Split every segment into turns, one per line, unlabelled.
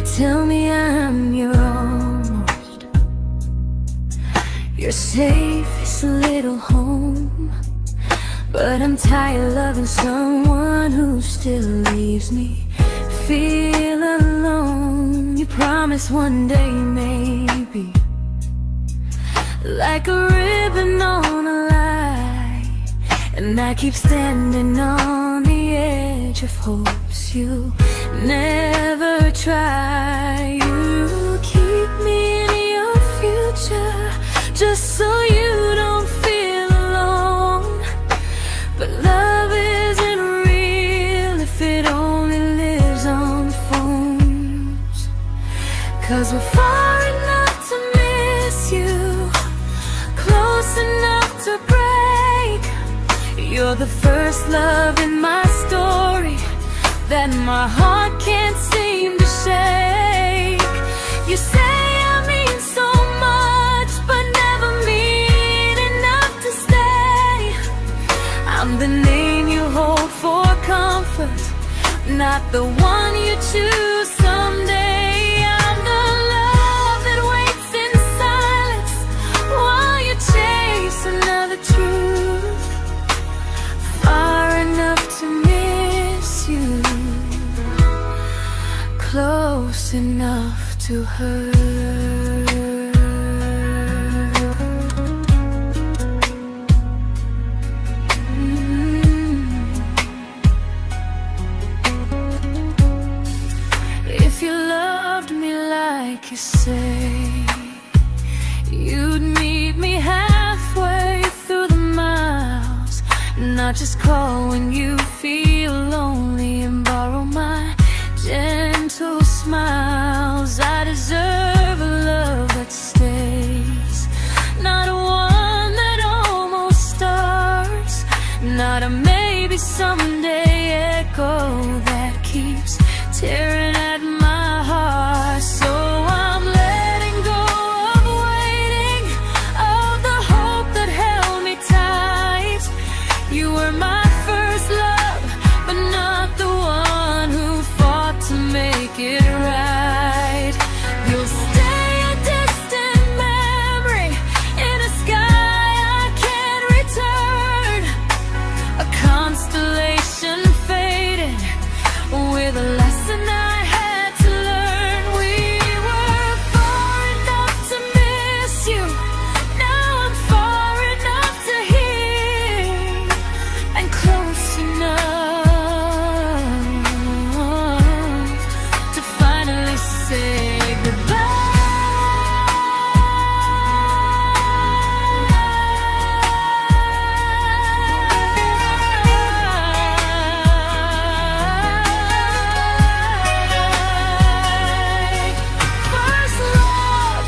tell me I'm your almost, your safest little home. But I'm tired loving someone who still leaves me feel alone. You promise one day maybe, like a ribbon on a line, and I keep standing on the edge of hopes you never try. You keep me in your future just so you don't feel alone. But love isn't real if it only lives on phones. 'Cause we're far enough to miss you, close enough to break. You're the first love in my story that my heart can't seem to shake. You say I mean so much, but never mean enough to stay. I'm the name you hold for comfort, not the one you choose someday. I'm the love that waits in silence while you chase another truth. Far enough to miss you, close enough to hurt. If you loved me like you say, you'd meet me halfway through the miles, not just call when you feel lonely and borrow my gentle smiles. I deserve a love that stays, not a one that almost starts, not a maybe someday echo that keeps tearing at my heart. So I'm letting go of waiting, of the hope that held me tight. You were my first love, but not the one who fought to make it right. You'll stay a distant memory in a sky I can't return, a constellation faded with a lesson I had to learn. We were far enough to miss you, now I'm far enough to hear, and close enough to finally say goodbye. First love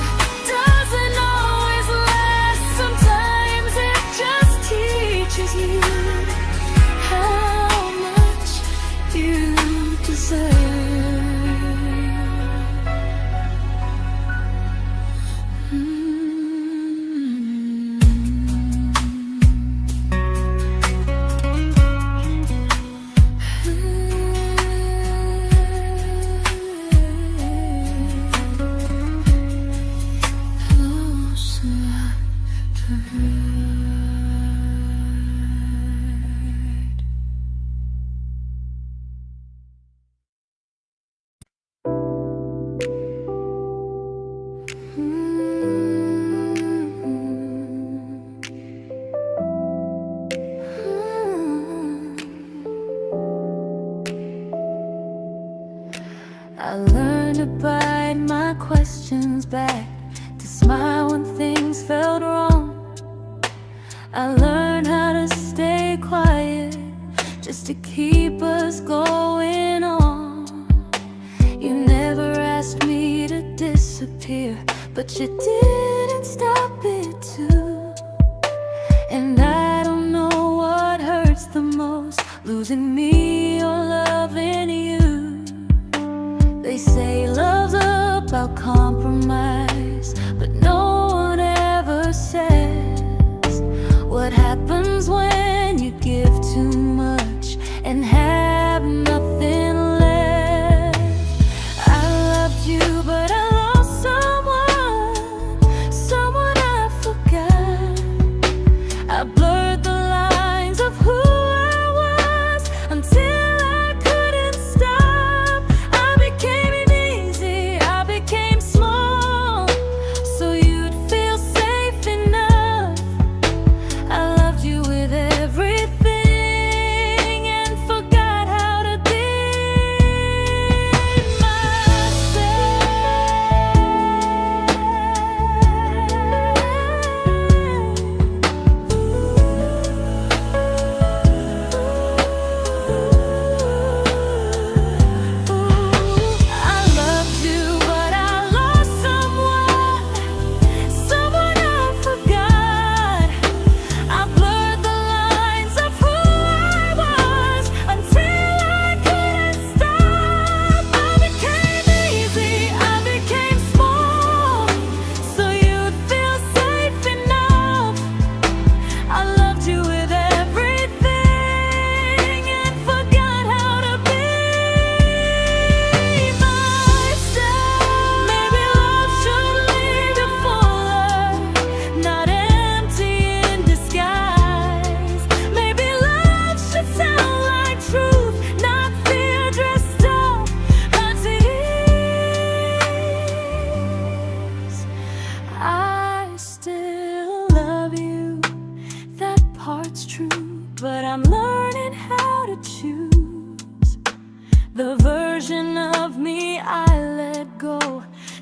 doesn't always last, sometimes it just teaches you how much you deserve. Close enough to hurt. I learned to bite my questions back, to smile when things felt wrong. I learned how to stay quiet just to keep us going on. You never asked me to disappear, but you didn't stop it too. And I don't know what hurts the most, losing me or loving you. They say love's about compromise, but no one ever says what happens when you give too much and have nothing left. I loved you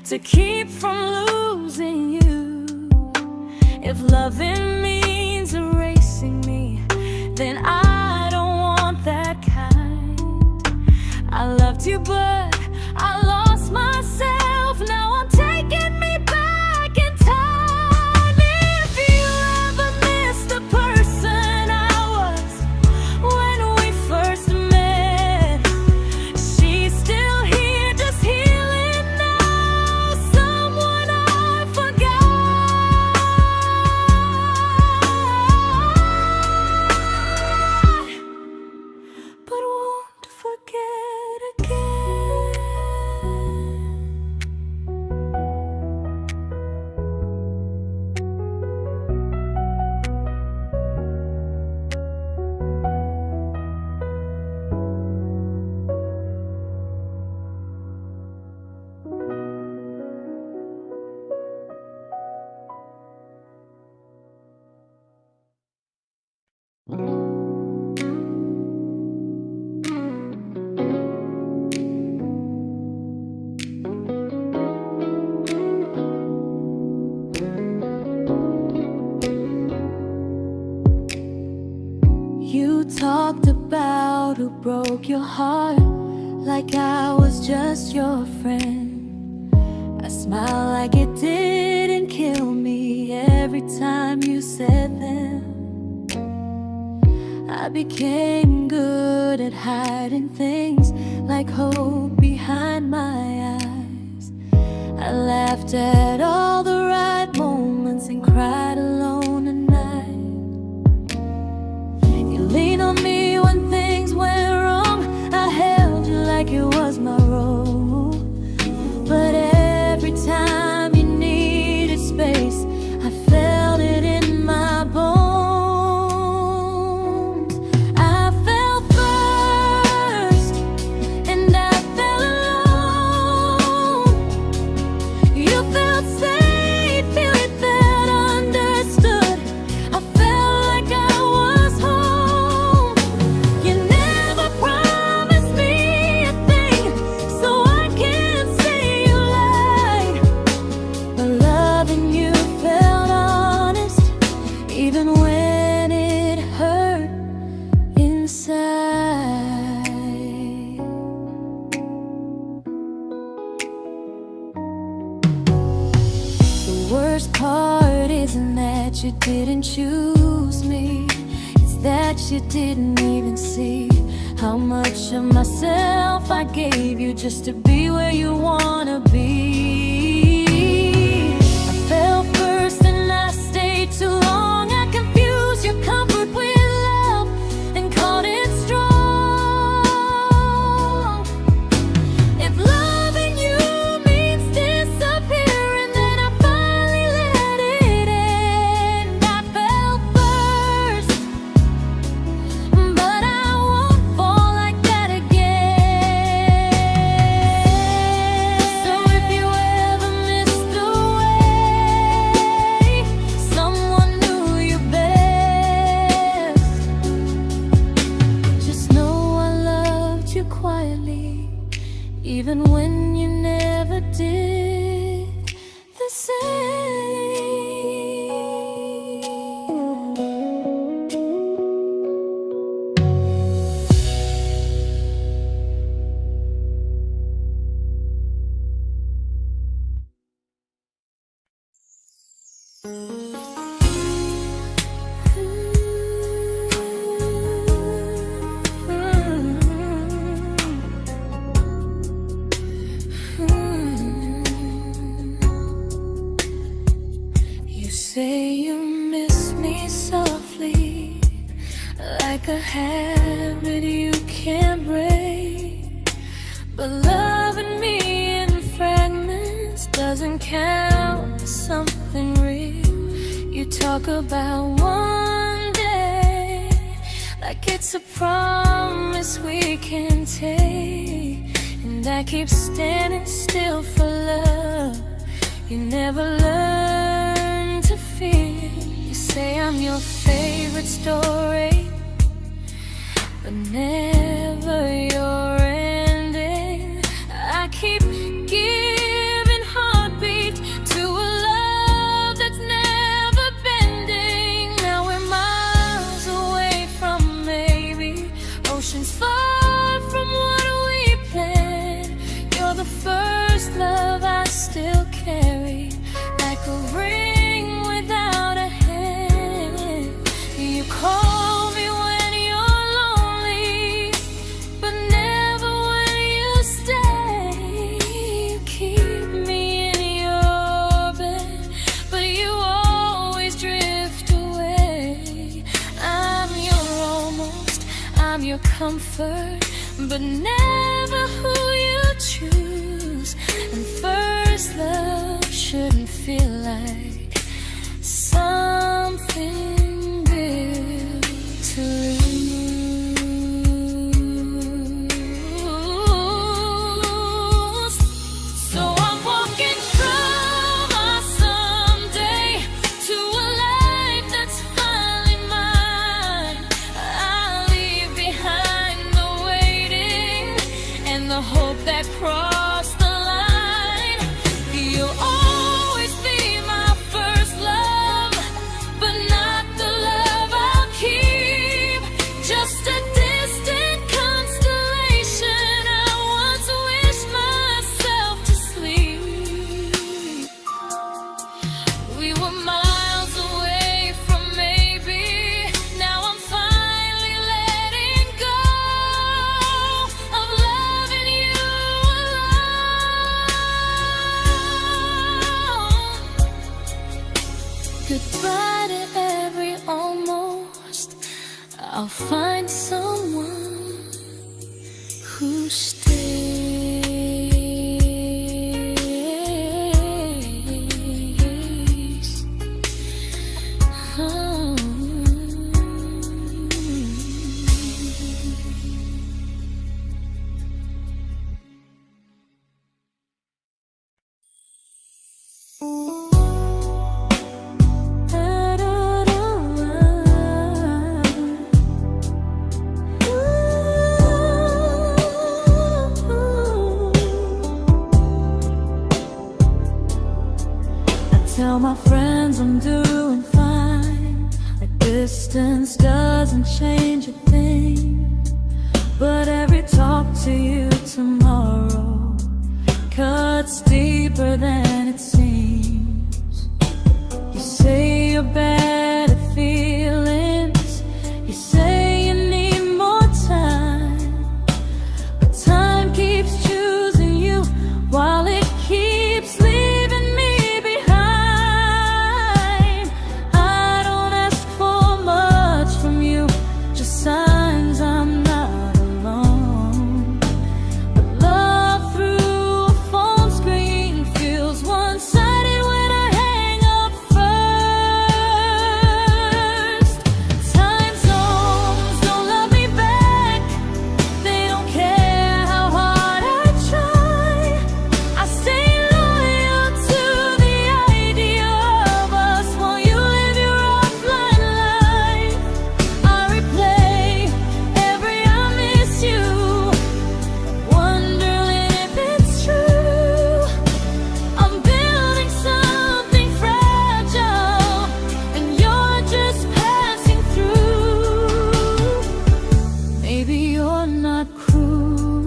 to keep from losing you. If loving means erasing me, then I don't want that kind. I loved you, but I lost myself. Now I'm taking me back in time. If you ever miss the person I was when we first met, she's still here, just healing now. Someone I forgot, but won't forget again. You talked about who broke your heart, like I was just your friend. I smiled like it didn't kill me every time you said them. I became good at hiding things like hope behind my eyes. I laughed at all the right moments and cried alone at night. You leaned on me when things went wrong. I held you like it was my role. But every time you needed space, I felt it in my bones. I fell first, and I fell alone. You felt safe, you felt understood. I felt like I was home. You never promised me a thing, so I can't say you lied. But loving you felt honest, even when it hurt inside. The worst part isn't that you didn't choose me, it's that you didn't even see how much of myself I gave you just to be where you wanna be. I fell first and I stayed too long. I confused your comfort with love and called it strong. If loving you means disappearing, then I finally let it end. I fell first, but I won't fall like that again. So if you ever missed the way someone knew you best, just know I loved you quietly, even when you never did the same. You say you miss me softly, like a habit you can't break. But loving me in fragments doesn't count as something real. You talk about one day like it's a promise we can take, and I keep standing still for love. You never learn to feel. You say I'm your favorite story, but never your ending. I keep giving heart comfort, but never who you choose. And first love shouldn't feel like something built to lose. So I'm walking through my someday to a life that's finally mine. I'll leave behind the waiting and the hope that crossed the line. You'll always be my first love, but not the love I'll keep. Just a distant constellation I once wished myself to sleep. We were miles away from maybe. Now I'm finally letting go of loving you alone. Goodbye to every almost. I'll find someone who stays. Oh. Tell my friends I'm doing fine, like distance doesn't change a thing. But every talk to you tomorrow cuts deeper than it seems. You say you're bad at feelings, you say you need more time, but time keeps choosing you while it keeps leaving me behind. I don't ask for much from you, just signs I'm not alone. But love through a phone screen feels one-sided when I hang up first. Time zones don't love me back, they don't care how hard I try. I stay loyal to the idea of us while you live your offline life. I replay every I miss you, wondering if it's true. I'm building something fragile, and you're just passing through. Maybe you're not cruel,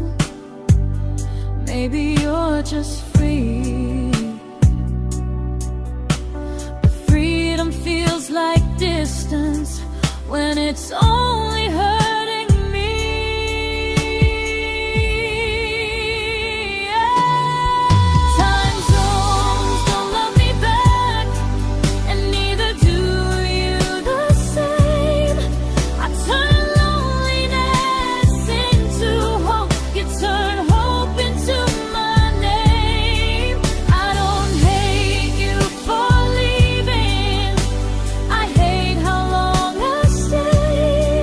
maybe you're just free. But freedom feels like distance when it's only hurting me. Time zones don't love me back, and neither do you the same. I turn loneliness into hope, you turn hope into my name. I don't hate you for leaving, I hate how long I stayed.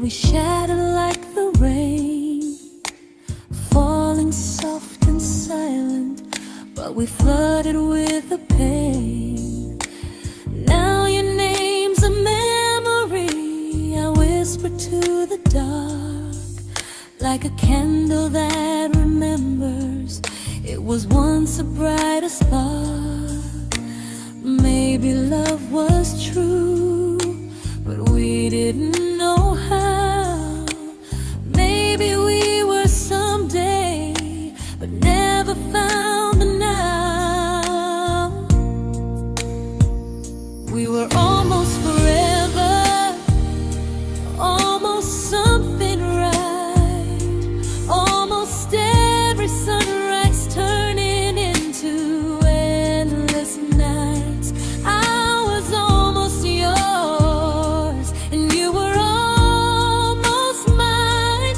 we shattered like the rain, falling soft and silent, but we flooded with the pain. Now your name's a memory I whisper to the dark, like a candle that remembers it was once a brighter spark. Maybe love was true, but we didn't know how. Maybe we were someday, but never found the now. We were almost forever, almost something right, almost every sunrise turning into endless nights. I was almost yours, and you were almost mine,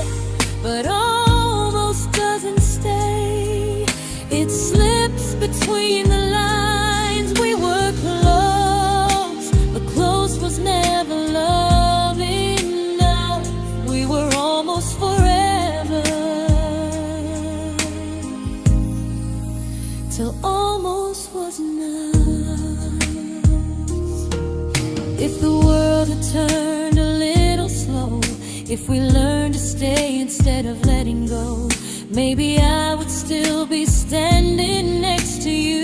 but almost doesn't stay. It slips between the lines. We were close, but close was never love enough. We were almost forever, till almost was enough. If the world had turned a little slow, if we learned to stay instead of letting go, maybe I would still be standing next to you.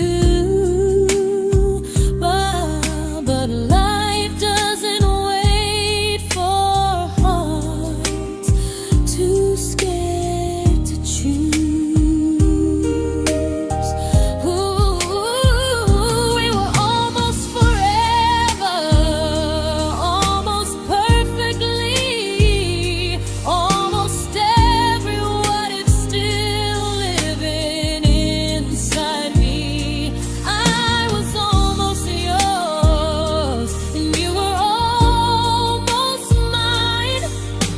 But life doesn't wait for hearts too scared to choose. Ooh, we were almost forever, almost perfectly, almost every what if still living inside me. I was almost yours, and you were almost mine,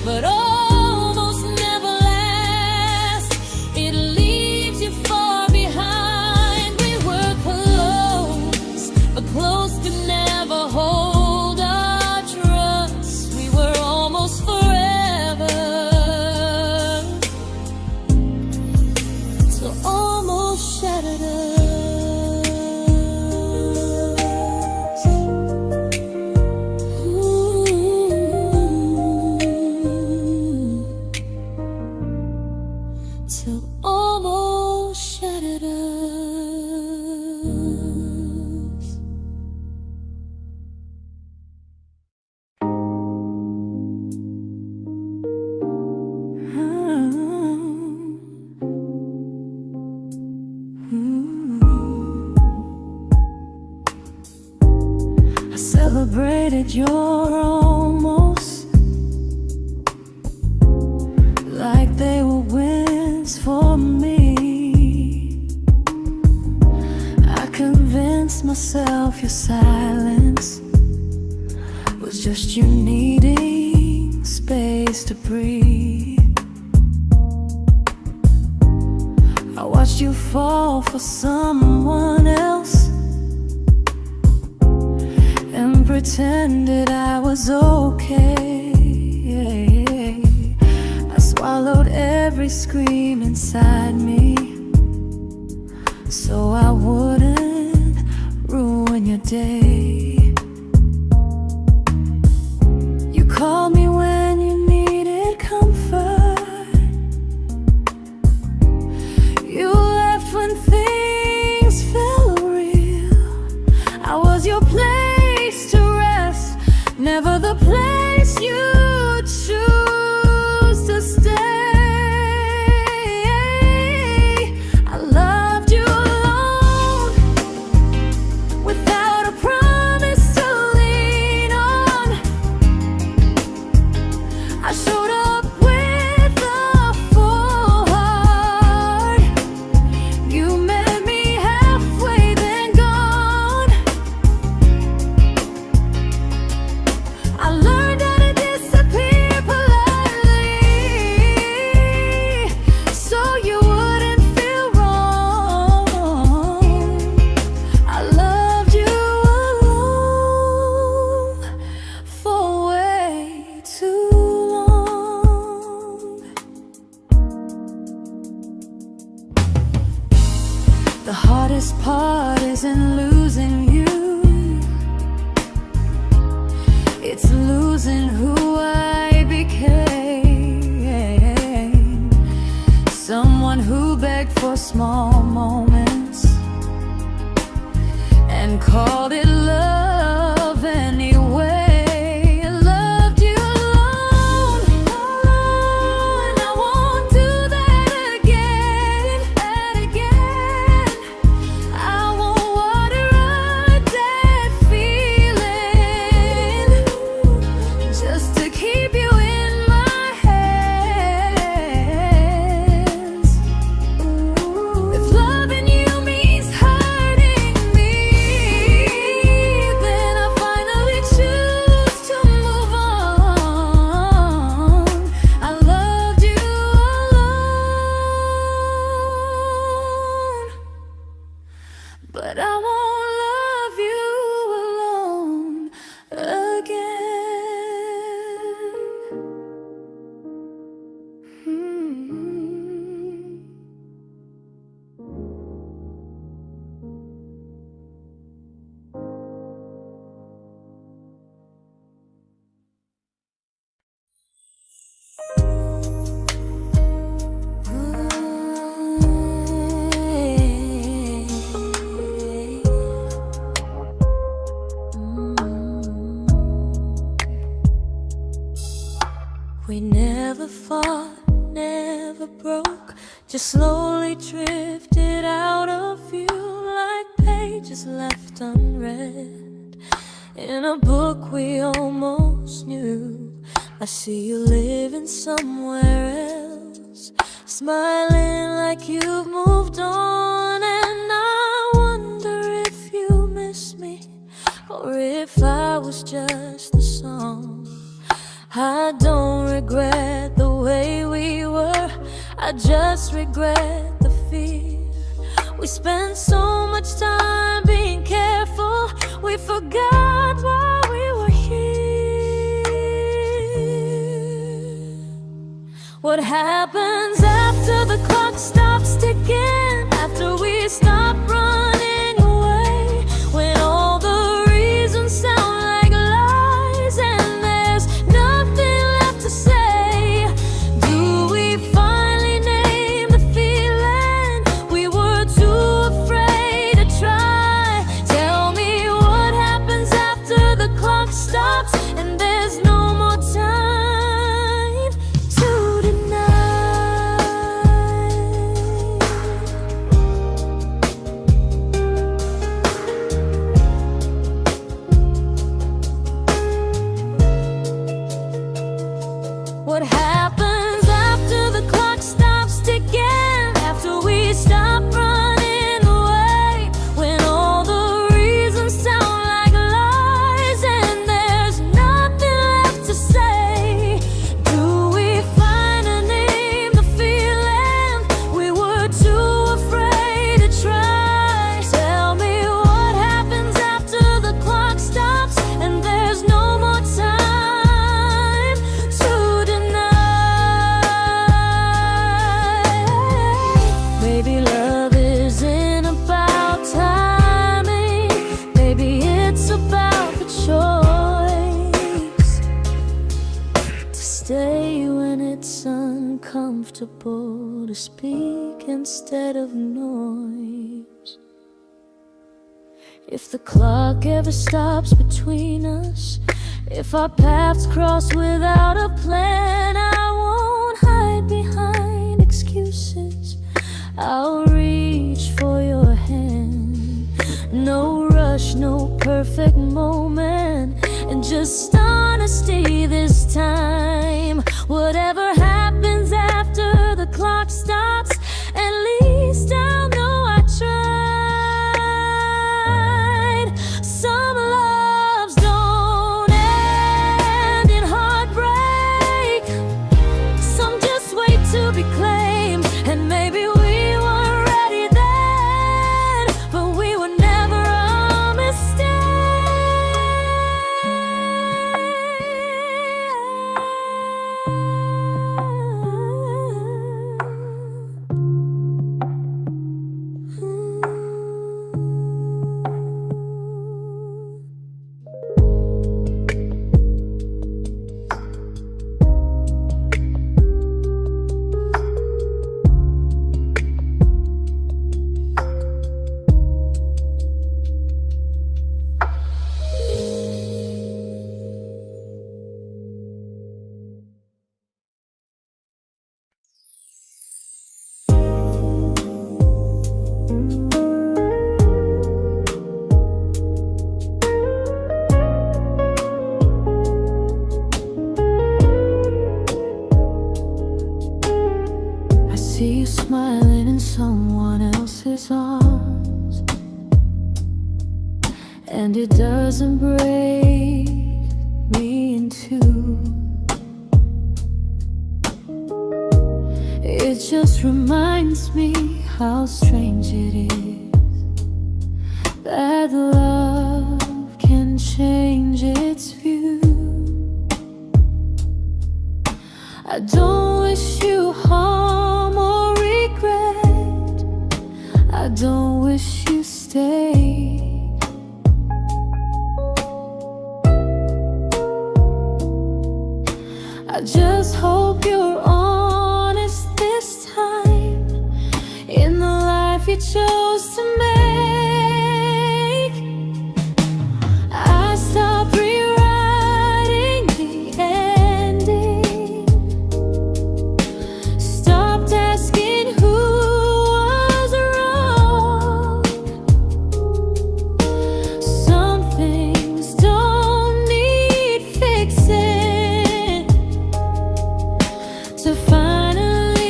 but almost never lasts. It leaves you far behind. We were close, but close could never hold our trust. We were almost forever, till almost shattered us. Ooh, till almost shattered us. I celebrated your almost like they were wins for me. I convinced myself your silence was just you needing space to breathe. I watched you fall for someone else and pretended I was okay. I swallowed every scream inside me so I wouldn't ruin your day. You called me when you needed comfort. You left when things felt real. I was your place to rest, never the place you choose to stay. I loved you alone, without a promise to lean on. I showed up with a full heart. You met me halfway, then gone. I learned heart isn't losing you, it's losing who I became. Someone who begged for small moments and called it love anyway. Loved you alone, alone. I won't do that again, and again. I won't water a dead feeling just to keep you in my hands. If loving you means hurting me, then I finally choose to move on. I loved you alone, but I won't love you alone again. We never fought, never broke, just slowly drifted out of view like pages left unread in a book we almost knew. I see you living somewhere else, smiling like you've moved on, and I wonder if you miss me or if I was just a song. I don't regret the way we were, I just regret the fear. We spent so much time being careful, we forgot why we were here. What happens after the clock stops ticking, after we stop running away, when all the reasons sound like lies and there's nothing left to say? Do we finally name the feeling we were too afraid to try? Tell me what happens after the clock stops and there's no more time to deny. What happens after the clock stops ticking, after we stop running away, when all the reasons sound like lies and there's nothing left to say? Do we finally name the feeling we were too afraid to try? Tell me what happens after the clock stops and there's no more time to deny. Maybe love isn't about timing, maybe it's about the choice to stay when it's uncomfortable, to speak instead of noise. If the clock ever stops between us, if our paths cross without a plan, I won't hide behind excuses, I'll reach for your hand. No rush, no perfect moment, and just honesty this time. Whatever happens after the clock stops, at least I'll know I tried. Some loves don't end in heartbreak, some just wait to be claimed, and maybe we weren't ready then, but we were never a mistake. and it doesn't break me in two. It just reminds me how strange it is that love can change its view. I don't wish you harm or regret. I don't wish you stay. I just hope you're honest this time in the life you chose to make. I stopped rewriting the ending, stopped asking who was wrong. Some things don't need fixing to finally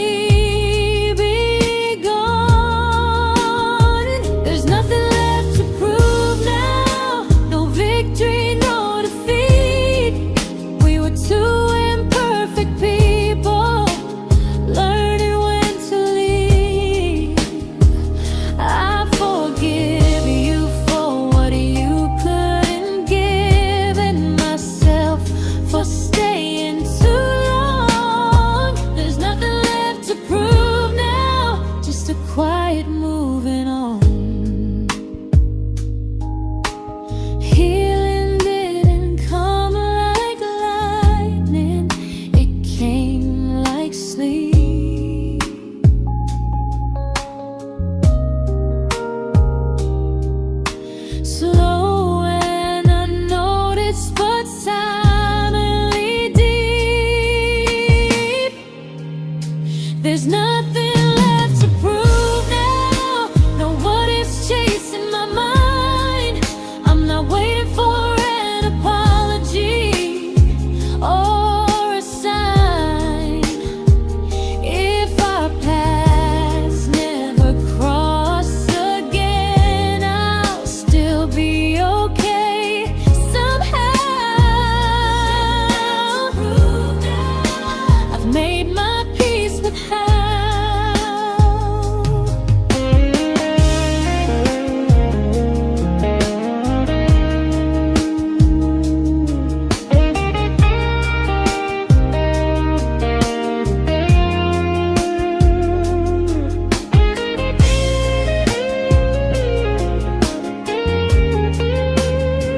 be gone. There's nothing left to prove now, no victory, no defeat. We were two imperfect people, learning when to leave. I forgive you for what you couldn't give, and myself for staying too long. There's nothing left to prove now, just a quiet moving on. Healing didn't come like lightning, it came like sleep. Slow and unnoticed, but silently deep. There's nothing left to prove now, no what ifs chasing my mind. I'm not waiting for an apology or a sign. If our paths never cross again, I'll still be okay somehow. I've made my peace with how.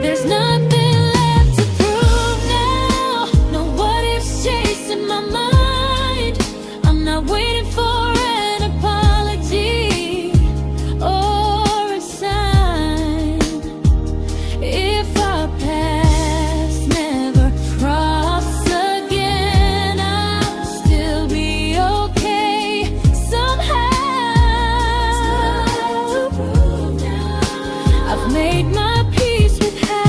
There's nothing left to prove now, no what ifs chasing my mind. I'm not waiting for an apology or a sign. If our paths never cross again, I'll still be okay somehow. I've made my peace with how.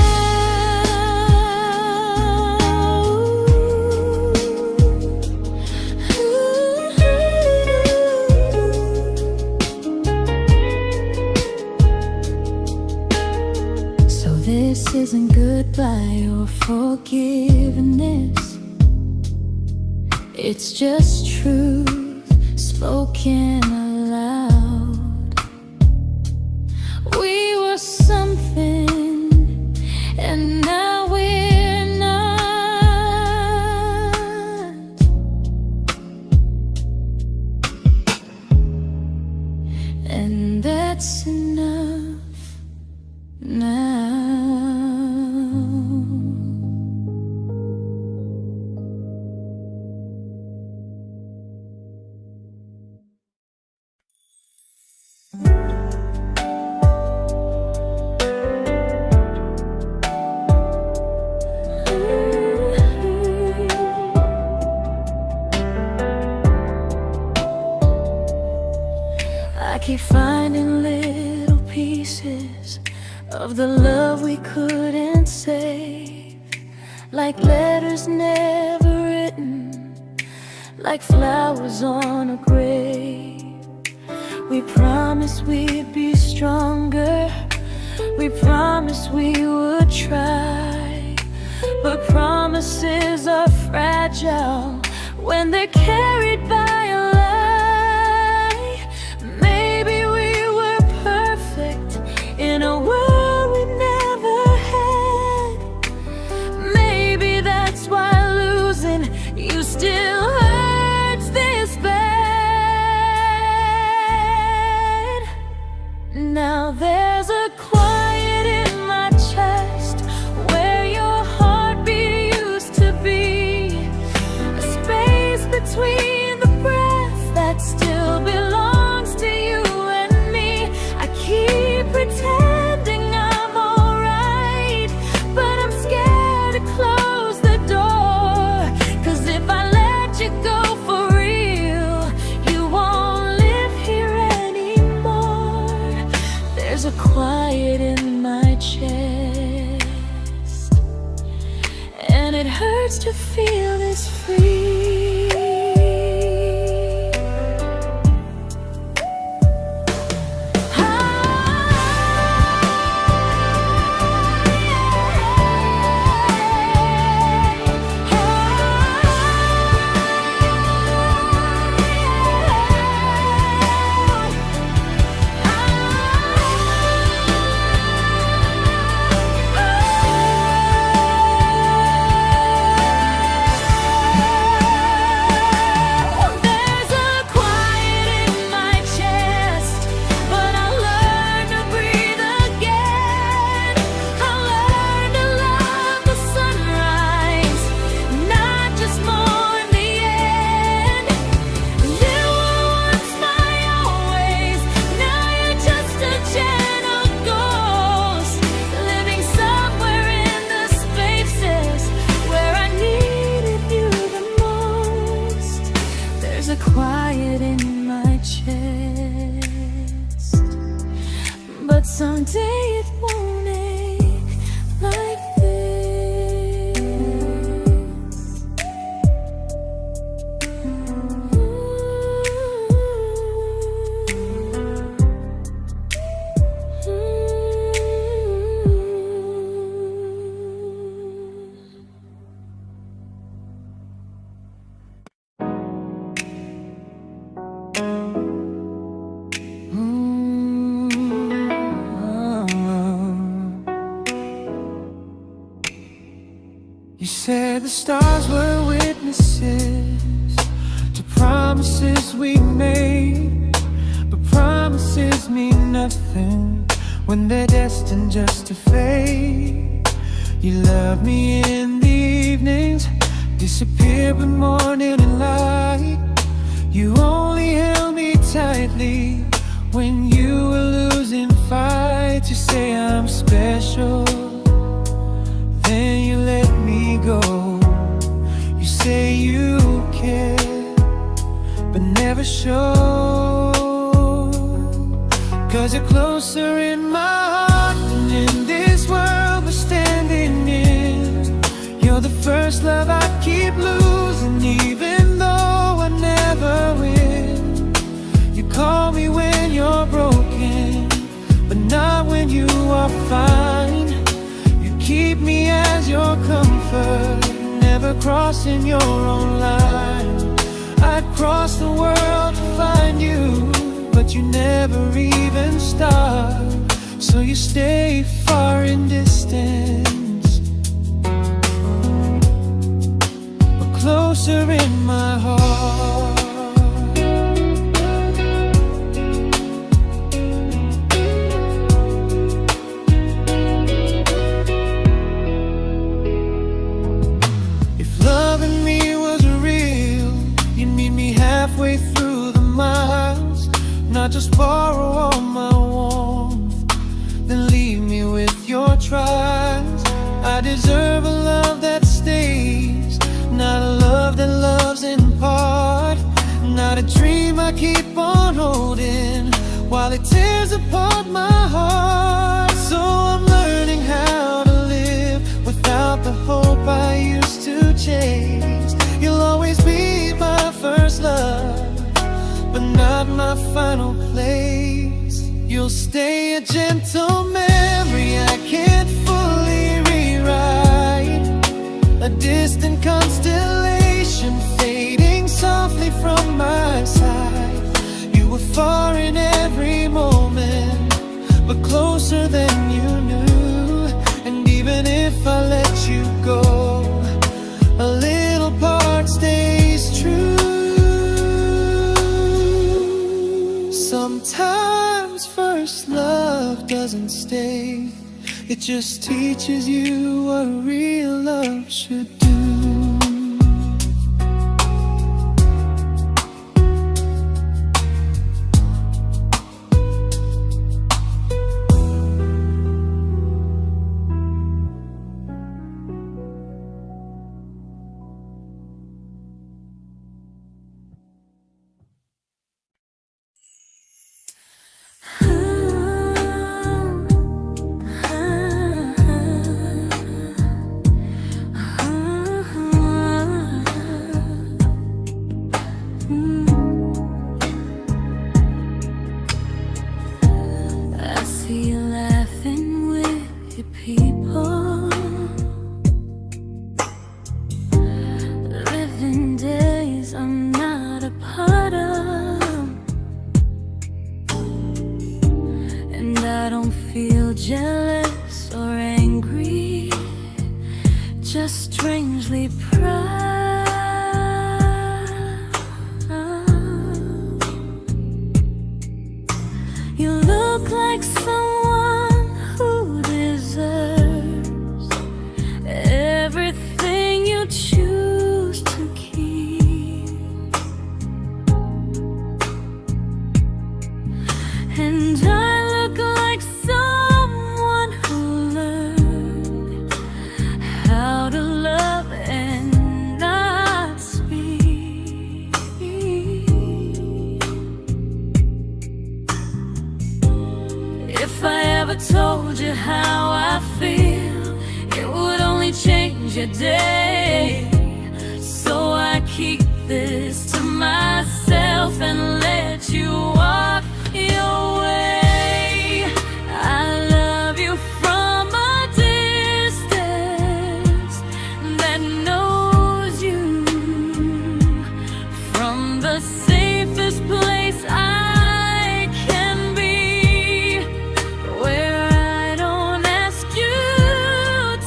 So this isn't goodbye or forgiveness, it's just truth spoken aloud. We were something, and now we're not. And that's enough now. I keep finding little pieces of the love we couldn't save, like letters never written, like flowers on a grave. We promised we'd be stronger, We promised we would try, but promises are fragile when they're carried by a lie. Maybe we were perfect in a world we never had. Maybe that's why losing you still hurts this bad. Now there's a quiet in my chest where your heartbeat used to be, a space between the breaths that still belongs to you and me. I keep pretending I'm alright, but I'm scared to close the door, 'cause if I let you go for real, you won't live here anymore. There's a quiet in my chest, and it hurts to feel this free. There's a quiet in my chest, but someday it won't ache like this.
You said the stars were witnesses to promises we made, but promises mean nothing when they're destined just to fade. You love me in the evenings, disappear when morning and light. You only held me tightly when you were losing fights. You say I'm special, then you let me go. You say you care, but never show, 'cause you're closer in my heart than in this world we're standing in. You're the first love I keep losing, even though I never win. You call me when you're broken, but not when you are fine. Keep me as your comfort, never crossing your own line. I'd cross the world to find you, but you never even start. So you stay far in distance, but closer in my heart. Halfway through the miles, not just borrow all my warmth, then leave me with your trials. I deserve a love that stays, not a love that loves in part, not a dream I keep on holding while it tears apart my heart. So I'm learning how to live without the hope I used to chase. You'll always be my first love, but not my final place. You'll stay a gentle memory mistake. It just teaches you what real love should do.
Jealous or angry, just strangely proud. You look like someone who deserves everything you choose to keep, and I look like someone who learned how to love and not speak. If I ever told you how I feel, it would only change your day. So I keep this to myself and let you walk your way. I love you from a distance that knows you, from the safest place I can be, where I don't ask you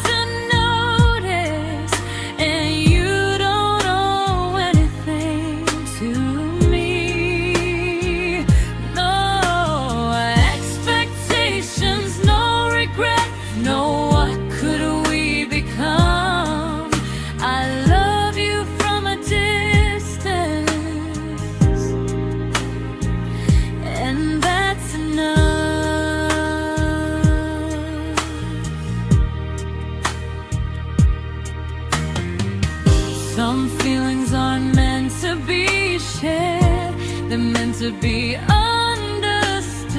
to notice and you don't owe anything to me. No expectations, no regret, no what could we become. I love you from a distance, and that's enough. Some feelings aren't meant to be shared, they're meant to be understood,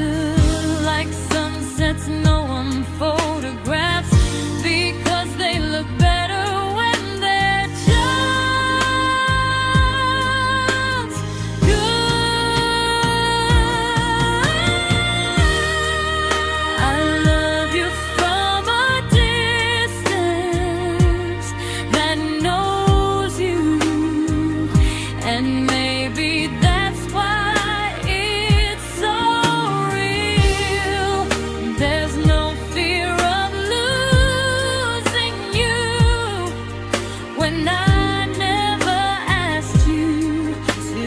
like sunsets no one photographs, because they look better when they're just good. I love you from a distance that knows you, and maybe that's why it's so real. There's no fear of losing you when I never asked you to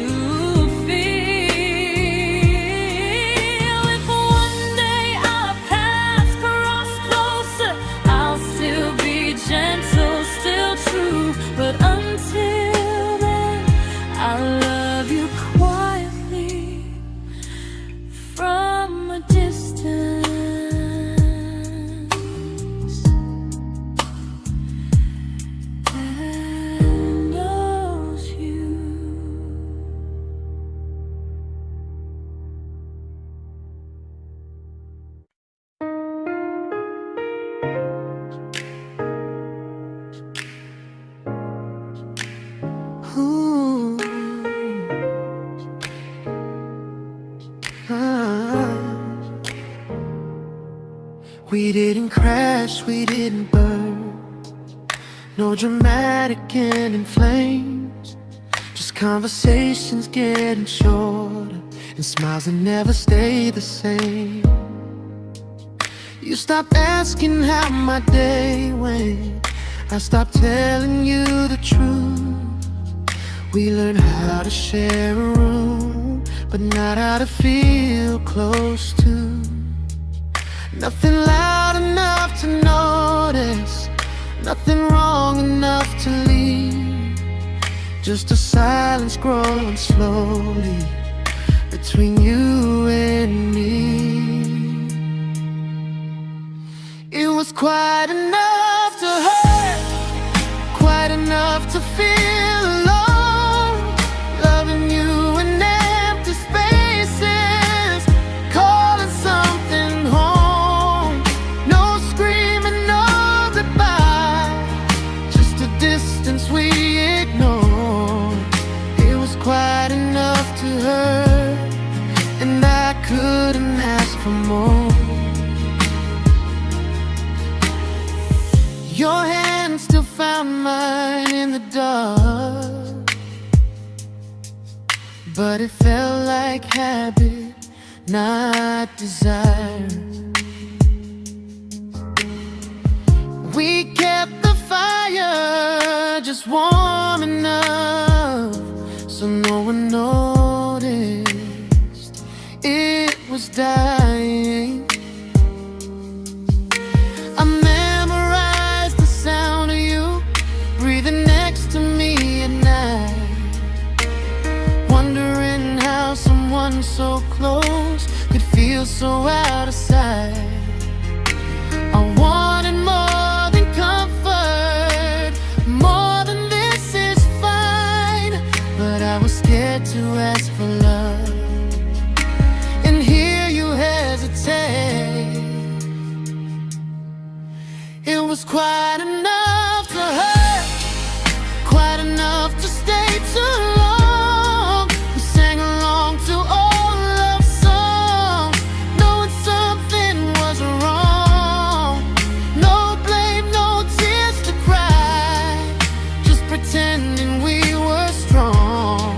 feel. If one day our paths cross closer, I'll still be gentle, still true, but until then, I'll love you quietly from a distance that knows you.
Ooh. Ah. We didn't crash, we didn't burn, no dramatic end in flames, just conversations getting shorter and smiles that never stay the same. You stopped asking how my day went, I stopped telling you the truth. We learned how to share a room, but not how to feel close to. Nothing loud enough to notice, nothing wrong enough to leave. Just a silence growing slowly between you and me. It was quite enough to hurt, quite enough to feel alone. Loving you in empty spaces, calling something home. No screaming, no goodbye, just a distance we ignored. It was quite enough to hurt, and I couldn't ask for more. Your hand still found mine in the dark, but it felt like habit, not desire. We kept the fire just warm enough so no one noticed it was dying. I memorized the sound of you breathing next to me at night, wondering how someone so close could feel so out of sight. I wanted more than comfort, more than this is fine, but I was scared to ask for love, and here you hesitate. It was quite enough to hurt, quite enough to stay too long. We sang along to old love songs, knowing something was wrong. No blame, no tears to cry, just pretending we were strong.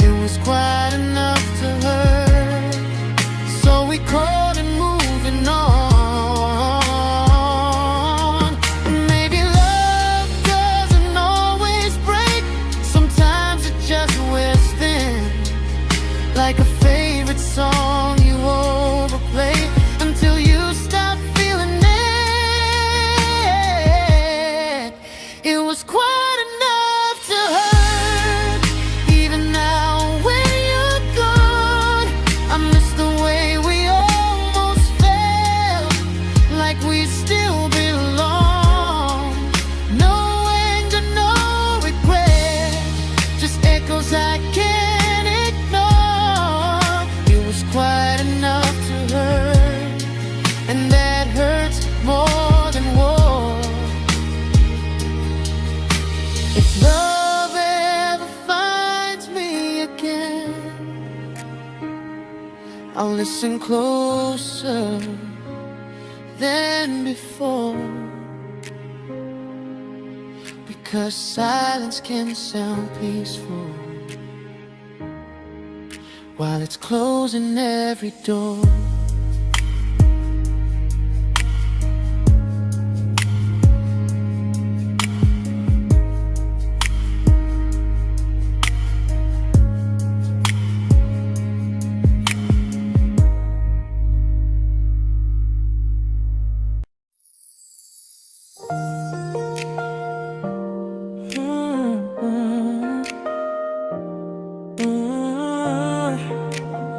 It was quite enough to hurt, so we called it moving on. Maybe love doesn't always break, sometimes it just wears thin, like a favorite song you overplay until you stop feeling it. It was quite enough to hurt, even now when you're gone. I miss the way we almost felt, like we still belong. No anger, no regret, just echoes I can't ignore. It was quite enough to hurt, and that hurts more than war. If love ever finds me again, I'll listen closer than before, because silence can sound peaceful while it's closing every door.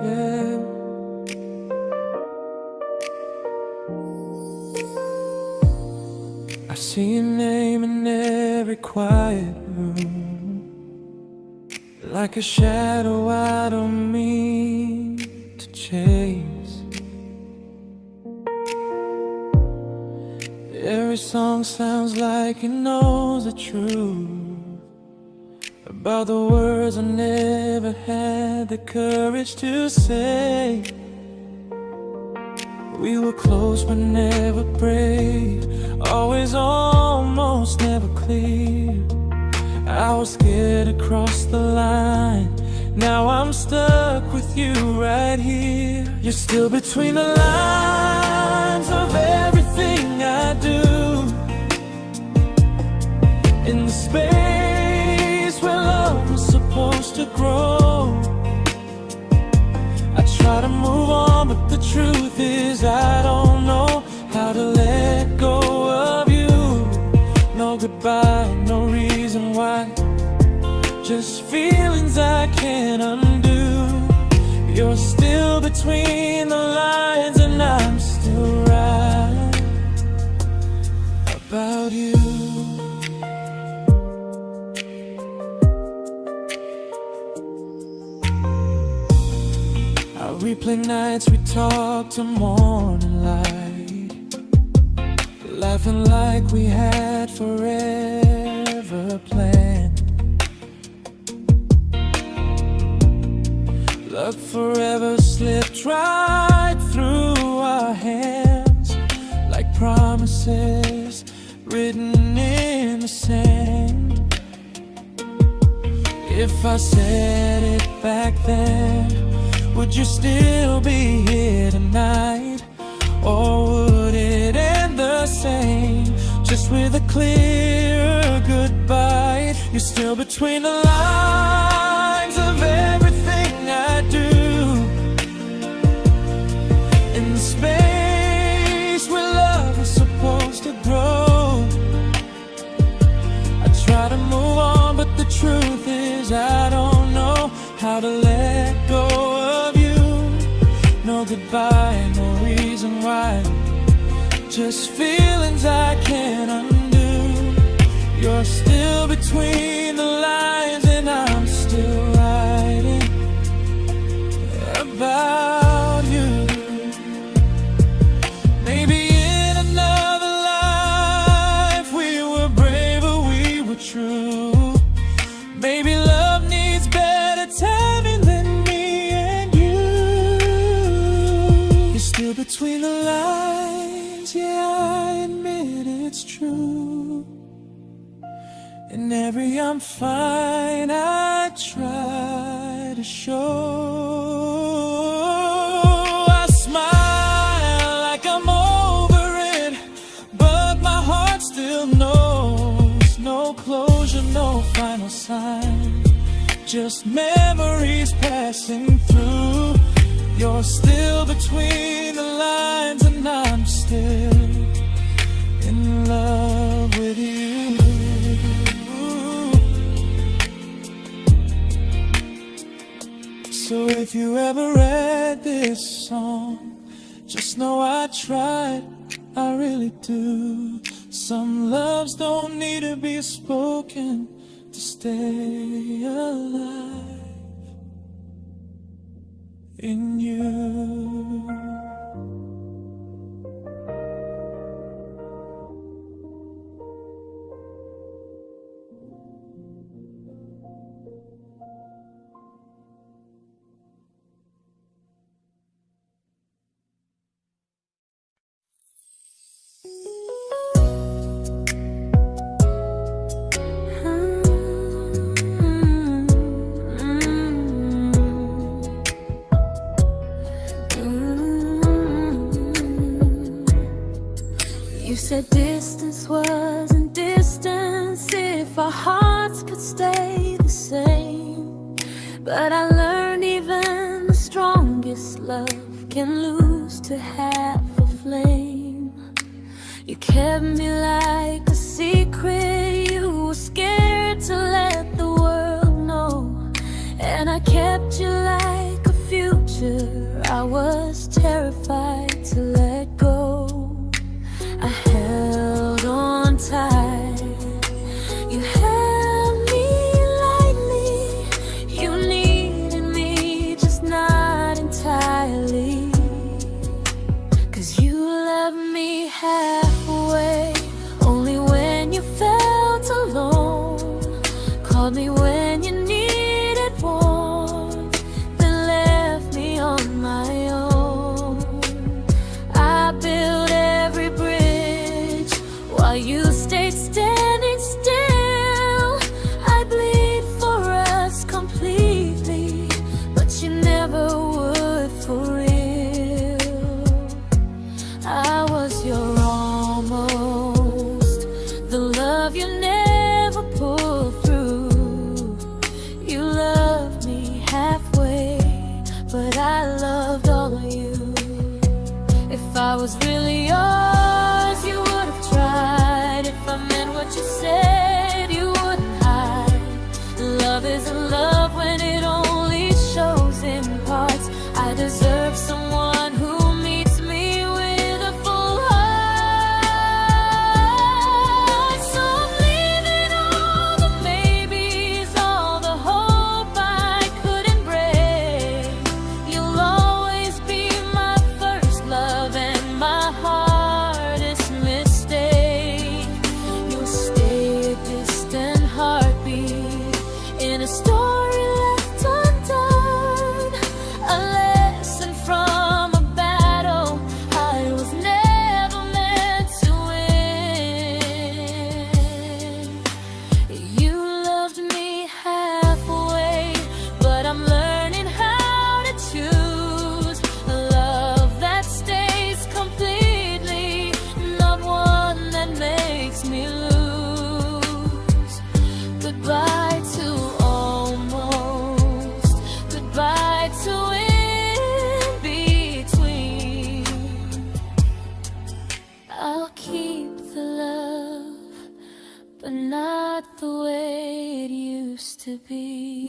Yeah. I see your name in every quiet room, like a shadow I don't mean to chase. Every song sounds like it knows the truth about the words I never had the courage to say. We were close but never brave, always almost never clear. I was scared to cross the line, now I'm stuck with you right here. You're still between the lines of everything I do, in the space where love was supposed to grow. I try to move on, but the truth is I don't know between the lines, and I'm still right about you. I replay nights we talk to morning light, laughing like we had forever planned. Luck forever slipped right through our hands, like promises written in the sand. If I said it back then, would you still be here tonight? Or would it end the same, just with a clear goodbye? You're still between the lines of everything I do, in the space where love is supposed to grow. I try to move on, but the truth is I don't know how to let go of you. No goodbye, no reason why, just feelings I can't undo. You're still between the lines, and I'm still writing about you. Maybe in another life we were braver, we were true. Maybe love needs better timing than me and you. You're still between the lines, yeah, I admit it's true. In every I'm fine I try to show. I smile like I'm over it, but my heart still knows. No closure, no final sign, just memories passing through. You're still between the lines, and I'm still in love with you. So if you ever read this song, just know I tried, I really do. Some loves don't need to be spoken to stay alive in you.
You said distance wasn't distance if our hearts could stay the same. But I learned even the strongest love can lose to half a flame. You kept me like a secret, you were scared to let the world know. And I kept you like a future, I was terrified to let go. I held on tight, you held me lightly. You needed me, just not entirely. 'Cause you loved me halfway, only when you felt alone. Called me when you needed warmth, then left me on my own. I built every bridge while you stayed standing still. I bleed for us completely, but you never would for real. I was your almost, the love you never pulled through. You loved me halfway, but I loved all of you. If I was really yours, you would have tried. If I meant what you said, you wouldn't hide. Love isn't love when it only shows in parts. I deserve someone to be.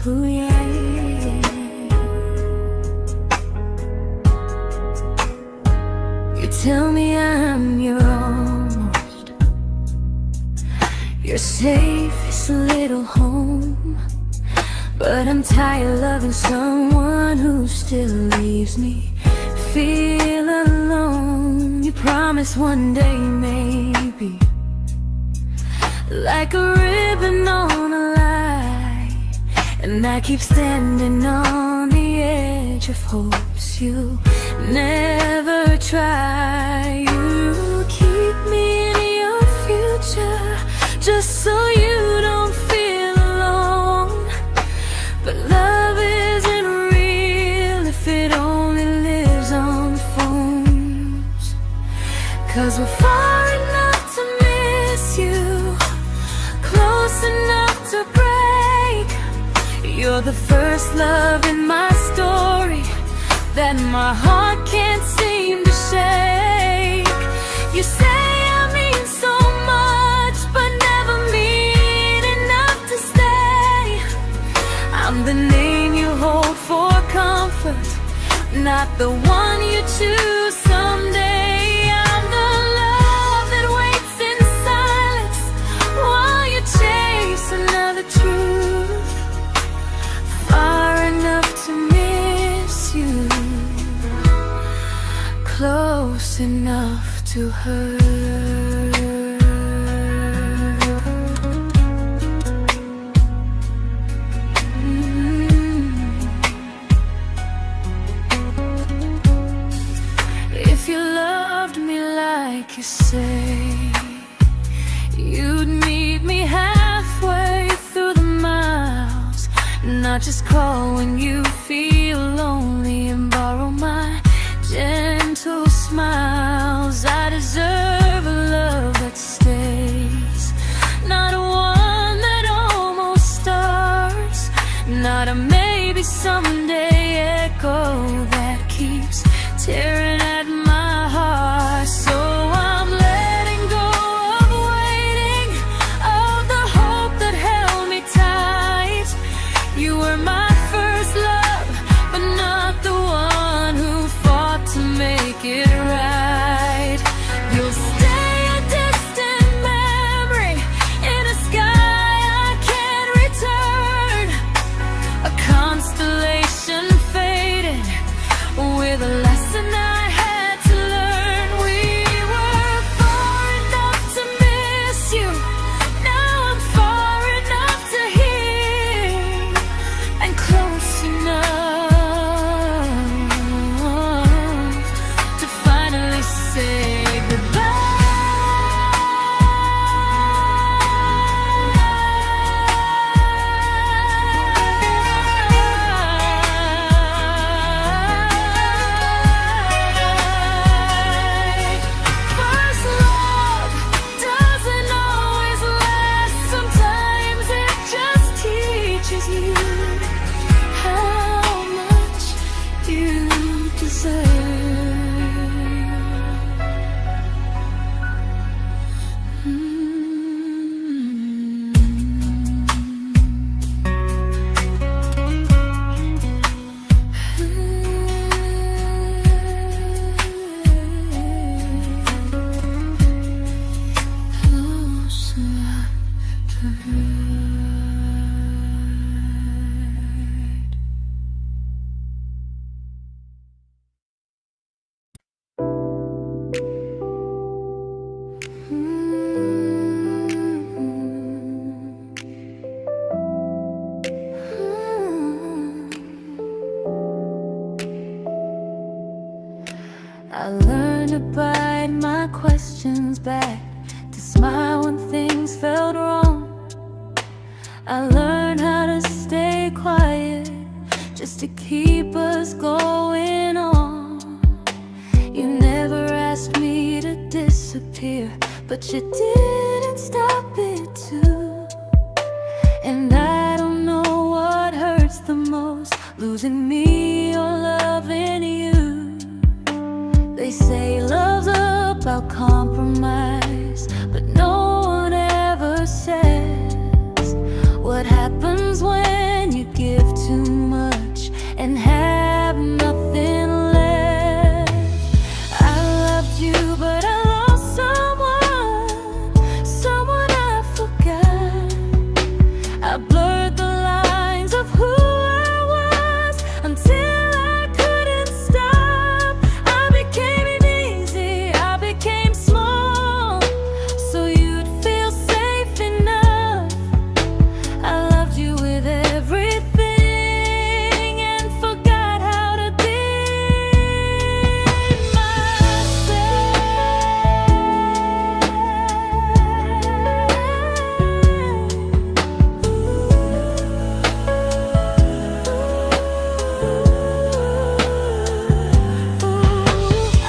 Ooh, yeah, yeah. You tell me I'm your almost, your safest little home. But I'm tired loving someone who still leaves me feel alone. You promise one day maybe, like a ribbon on a line, and I keep standing on the edge of hopes you never try. You keep me in your future just so you don't feel alone. But love isn't real if it only lives on the phones. 'Cause we're far enough to miss you, close enough to break. You're the first love in my story that my heart can't seem to shake. You say I mean so much, but never mean enough to stay. I'm the name you hold for comfort, not the one you choose someday. I'm the love that waits in silence while you chase another truth. Far enough to miss you, close enough to hurt. If you loved me like you say, you'd meet me halfway through the miles, not just call when you feel lonely and borrow my gentle smiles. I deserve a love that stays, not one that almost starts, not a maybe someday echo that keeps tearing at my heart. So I'm letting go of waiting, of the hope that held me tight. You were my first love, but not the one who fought to make it right. You'll stay a distant memory in a sky I can't return, a constellation faded with a lesson I had to learn. We were far enough to miss you, now I'm far enough to hear, and close enough to finally say goodbye. First love doesn't always last, sometimes it just teaches you how much you deserve. Close enough to hurt. I learned to bite my questions back, to smile when things felt wrong. I learned how to stay quiet just to keep us going on. You never asked me to disappear, but you did couldn't stop it too. And I don't know what hurts the most, losing me or loving you. They say love's about compromise, but no one ever says what happens when you give too much and have nothing left. I loved you, but I lost someone I forgot. I blurred the lines of who I was until I couldn't stop. I became easy, I became small, so you'd feel safe enough. I loved you with everything and forgot how to be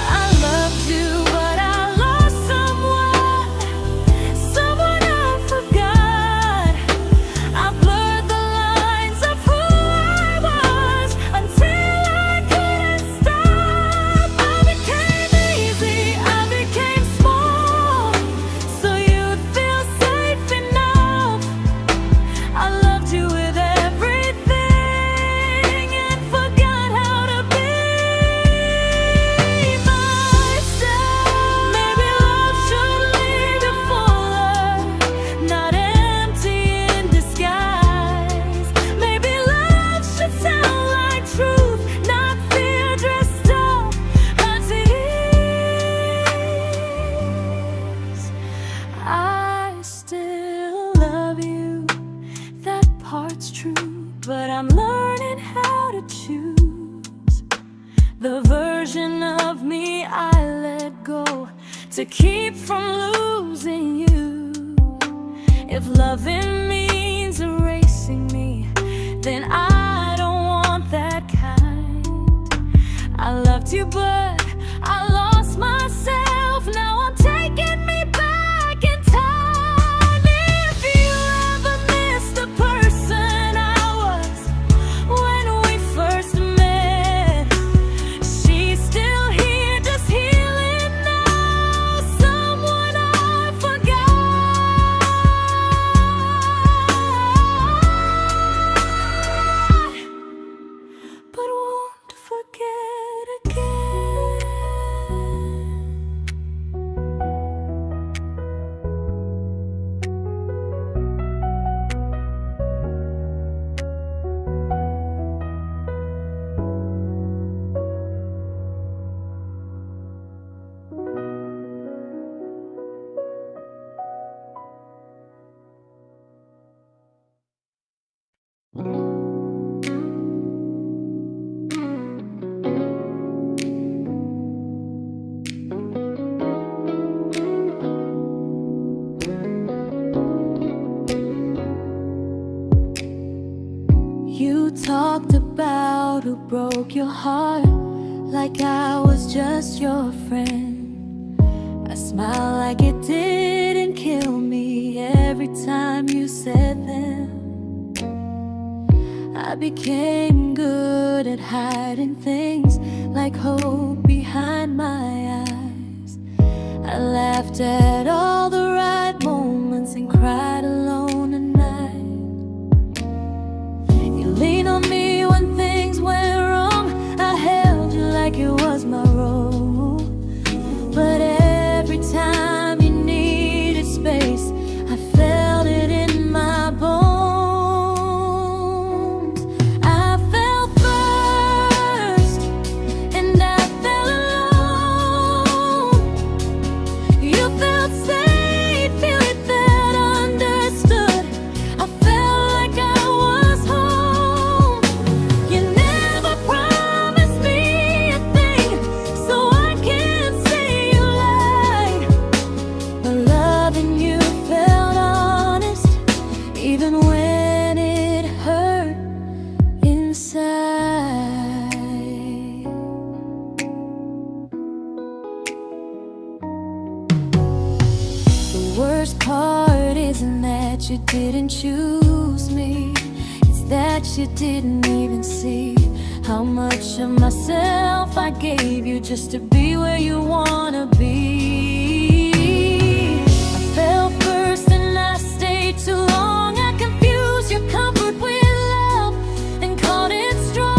I loved you, but I lost someone I forgot. I blurred the lines of who I was until I couldn't stop. I became easy, I became small, so you'd feel safe enough. I loved you with everything and forgot how to be myself. Maybe love should leave you fuller, not empty in disguise. Maybe love should sound like truth, not fear dressed up as ease. I still love you, that part's true, but I'm learning how to choose the version of me I let go to keep from losing you. If loving means erasing me, then I don't want that kind. I loved you, but I lost myself. Now I'm taking me back in time. If you ever missed the person I was when we first met, she's still here, just healing now. Someone I forgot, but won't forget again. You talked about who broke your heart, like I was just your friend. I smile like it didn't kill me every time you said them. I became good at hiding things like hope behind my eyes. I laughed at all the right moments and cried alone at night. You leaned on me when things went wrong. I held you like it was my role. But every time you needed space, I felt it in my bones. I fell first, and I fell alone. You felt worst part isn't that you didn't choose me, it's that you didn't even see how much of myself I gave you just to be where you wanna be. I fell first and I stayed too long. I confused your comfort with love and called it strong.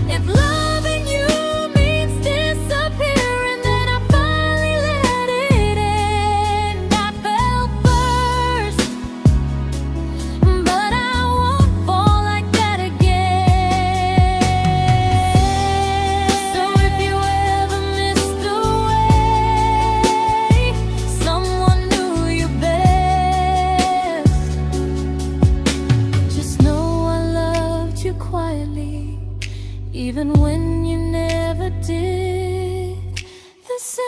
If loving you means disappearing, then I finally let it end. I fell first, but I won't fall like that again. So if you ever missed the way someone knew you best, just know I loved you quietly, even when you never did the same.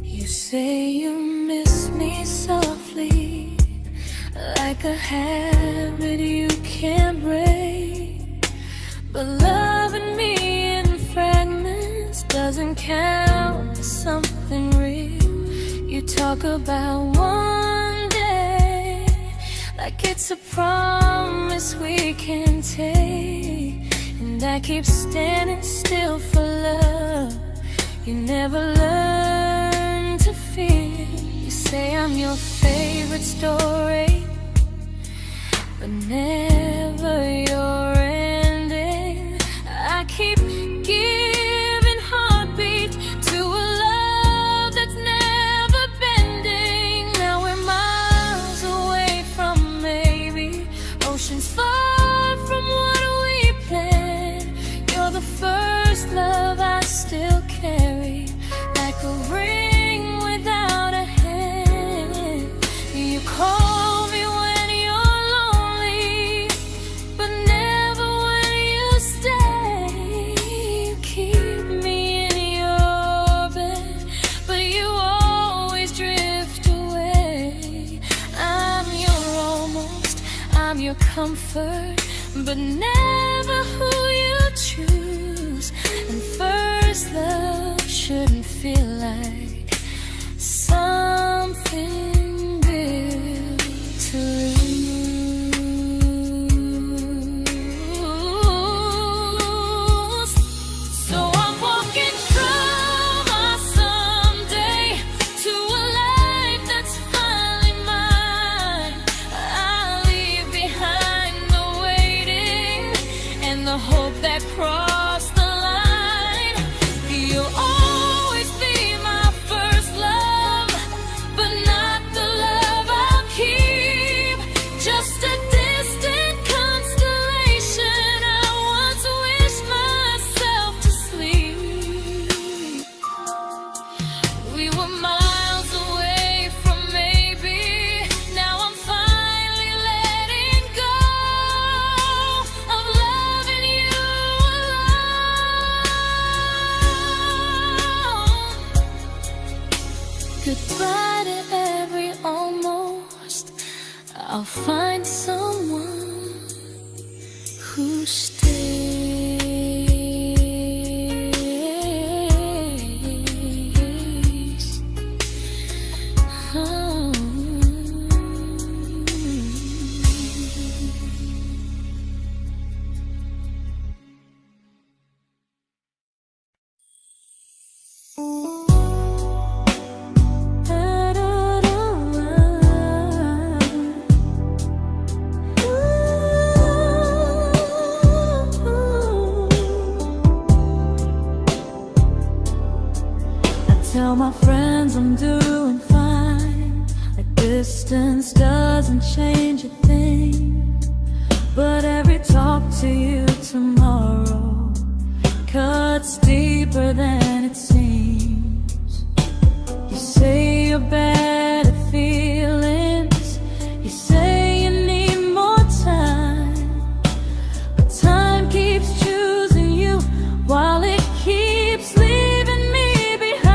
You say you miss me softly, like a habit you can't break. But loving me in fragments doesn't count as something real. You talk about one day like it's a promise we can take, and I keep standing still for love. You never learn to feel. You say I'm your favorite story, but never your ending. I keep giving heartbeat to a love that's never bending. Now we're miles away from maybe oceans far from what we planned. You're the first love I still carry, like a ring without a hand. You call me when you're lonely, but never when you stay. You keep me in your bed, but you always drift away. I'm your almost, I'm your comfort, but never who you choose. And first love shouldn't feel like something built to lose. So I'm walking from my someday to a life that's finally mine. I'll leave behind the waiting and the hope that crossed the line. You'll always be my first love, but not the love I'll keep. Just a distant constellation I once wished myself to sleep. We were miles away from maybe. Now I'm finally letting go of loving you alone. Goodbye to every almost. I'll find someone who stays. Oh. Tell my friends I'm doing fine, like distance doesn't change a thing. But every talk to you tomorrow cuts deeper than it seems. your better feelings. You say you need more time, but time keeps choosing you while it keeps leaving me behind.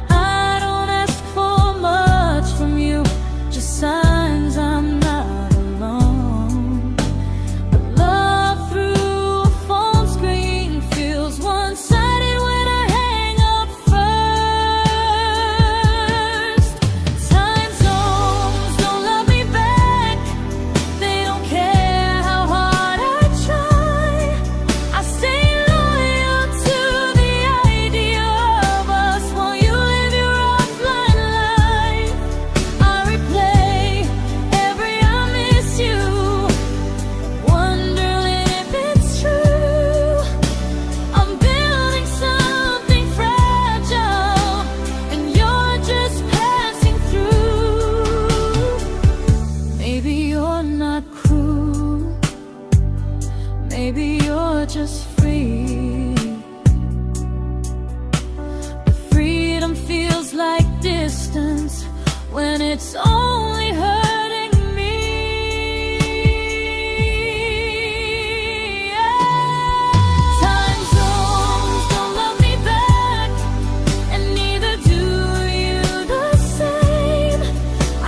I don't ask for much from you, just signs I'm not alone. But love through a phone screen feels one-sided when I hang up first. Time zones don't love me back, they don't care how hard I try. I stay loyal to the idea of us while you live your offline life. I replay every I miss you, wondering if it's true. I'm building something fragile, and you're just passing through. Maybe you're not cruel, maybe you're just free. But freedom feels like distance when it's only hurting me. Time zones don't love me back, and neither do you the same.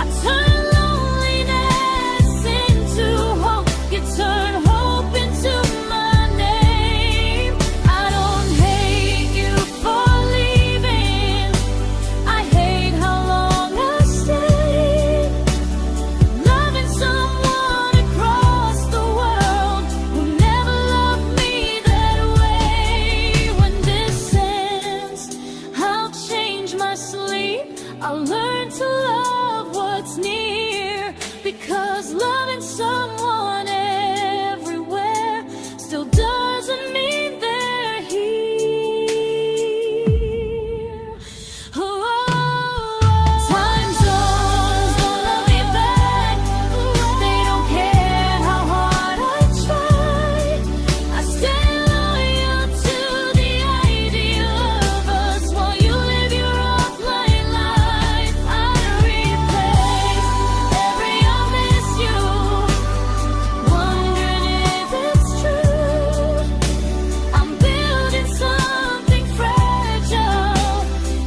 I turn loneliness into hope, you turn hope into my name. I don't hate you for leaving, I hate how long I stayed. Loving someone across the world who never loved me that way. When this ends, I'll change my sleep, I'll learn to love what's near, because loving someone everywhere still doesn't mean they're here. Time zones don't love me back, they don't care how hard I try. I stay loyal to the idea of us while you live your offline life. I replay every I miss you, wondering if it's true. I'm building something fragile,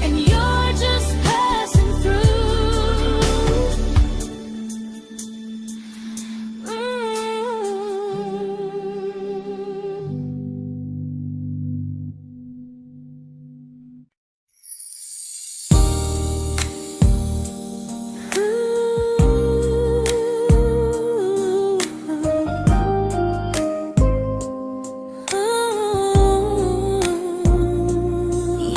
and you're just passing through.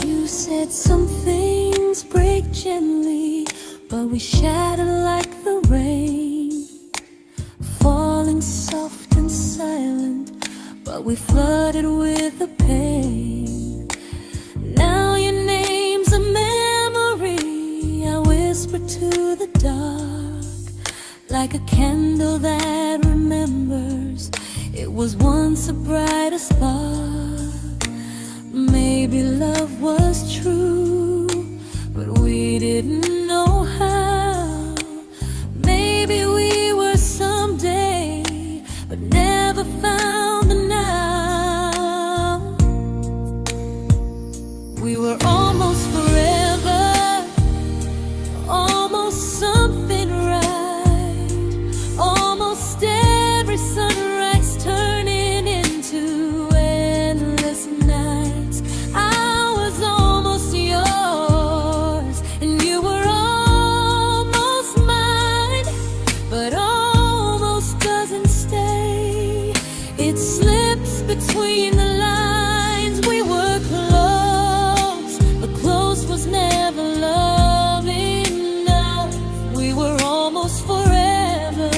You said some things break gently, but we shatter like the rain, falling soft and silent, but we flooded with the pain. Now your name's a memory I whisper to the dark, like a candle that remembers it was once a brighter spark. Maybe love was true, but we didn't know how. Maybe we were someday, but never found the now. We were almost forever, almost something right, almost every sunrise turning into endless nights. I was almost yours, and you were almost mine, but almost doesn't stay. It slips between the lines. We were close, but close was never love enough. We were almost forever,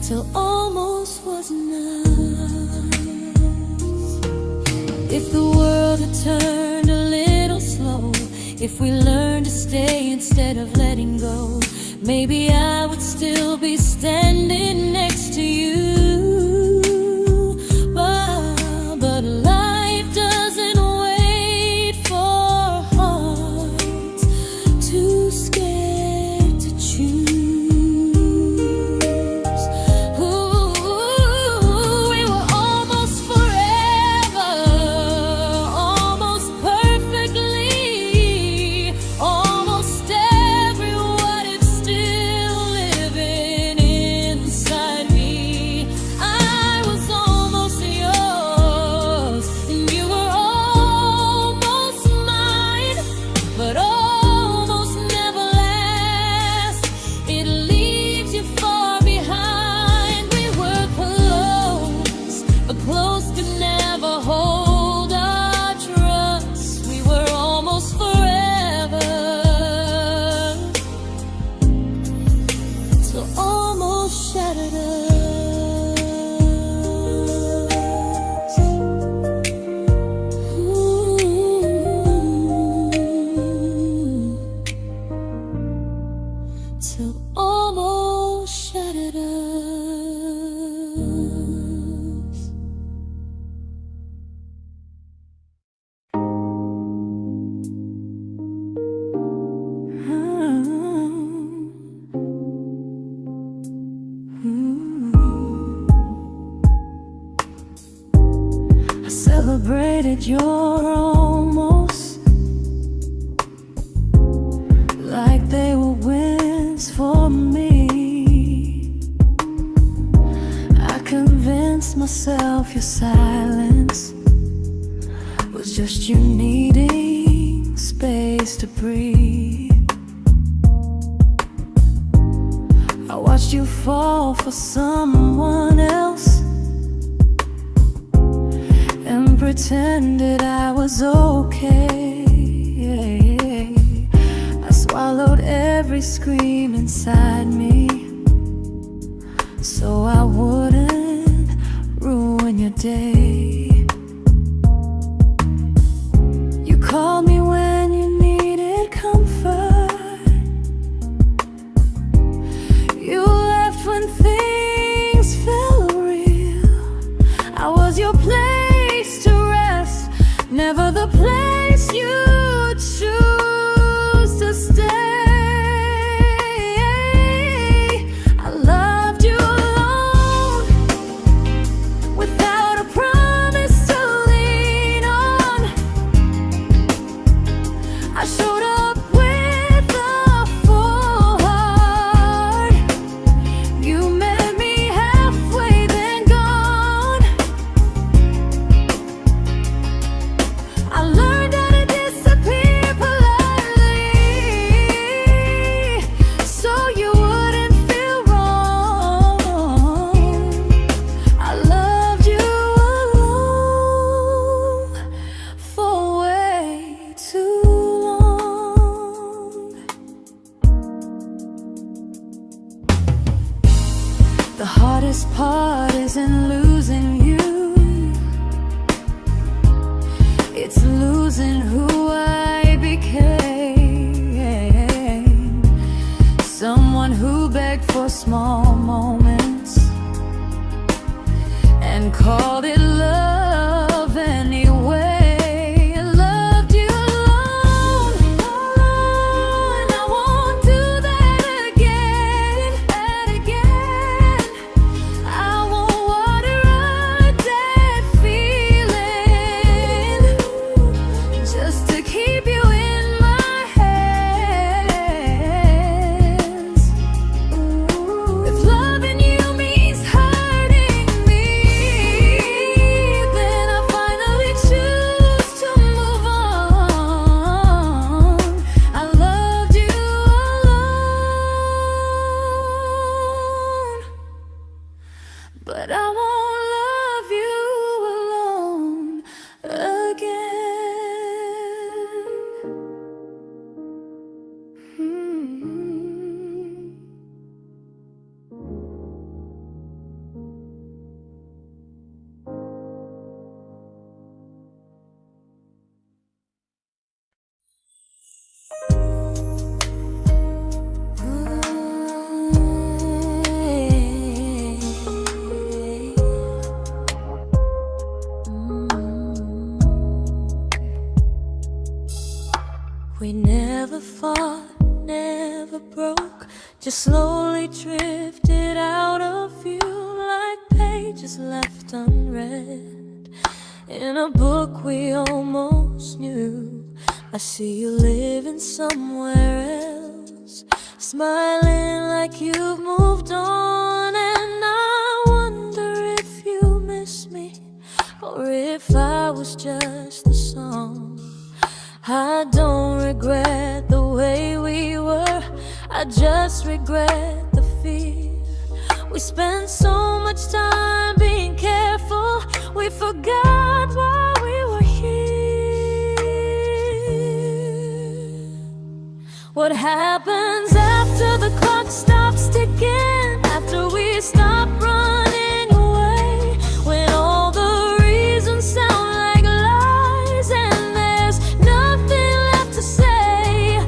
till almost was enough. If the world had turned a little slow, if we learned to stay instead of letting go, maybe I would still be standing next to you. But life doesn't celebrated your almost like they were wins for me. I convinced myself your silence was just you needing space to breathe. I watched you fall for someone else and pretended I was okay. I swallowed every scream inside me so I wouldn't ruin your day. You called me when you needed comfort. You left when things felt real. I was your place to rest, never the place you choose to stay. I loved you alone, without a promise to lean on. I showed up with a full heart. You met me halfway, then gone. I learned how to disappear politely, so you wouldn't feel wrong. I loved you alone for way too long. The hardest part isn't losing you, it's losing who I became. Someone who begged for small moments and called it love anyway. I loved you alone, and I won't do that again. I won't water a dead feeling just to keep you in my hands. If loving you means hurting me, then I finally choose to move on. I loved you alone, but I won't love you alone again. We never fought, never broke, just slowly drifted out of view like pages left unread in a book we almost knew. I see you living somewhere else, smiling like you've moved on, and I wonder if you miss me or if I was just a song. I don't regret the way we were, I just regret the fear. We spent so much time being careful, we forgot why we were here. What happens after the clock stops ticking, after we stop running away, when all the reasons sound like lies and there's nothing left to say?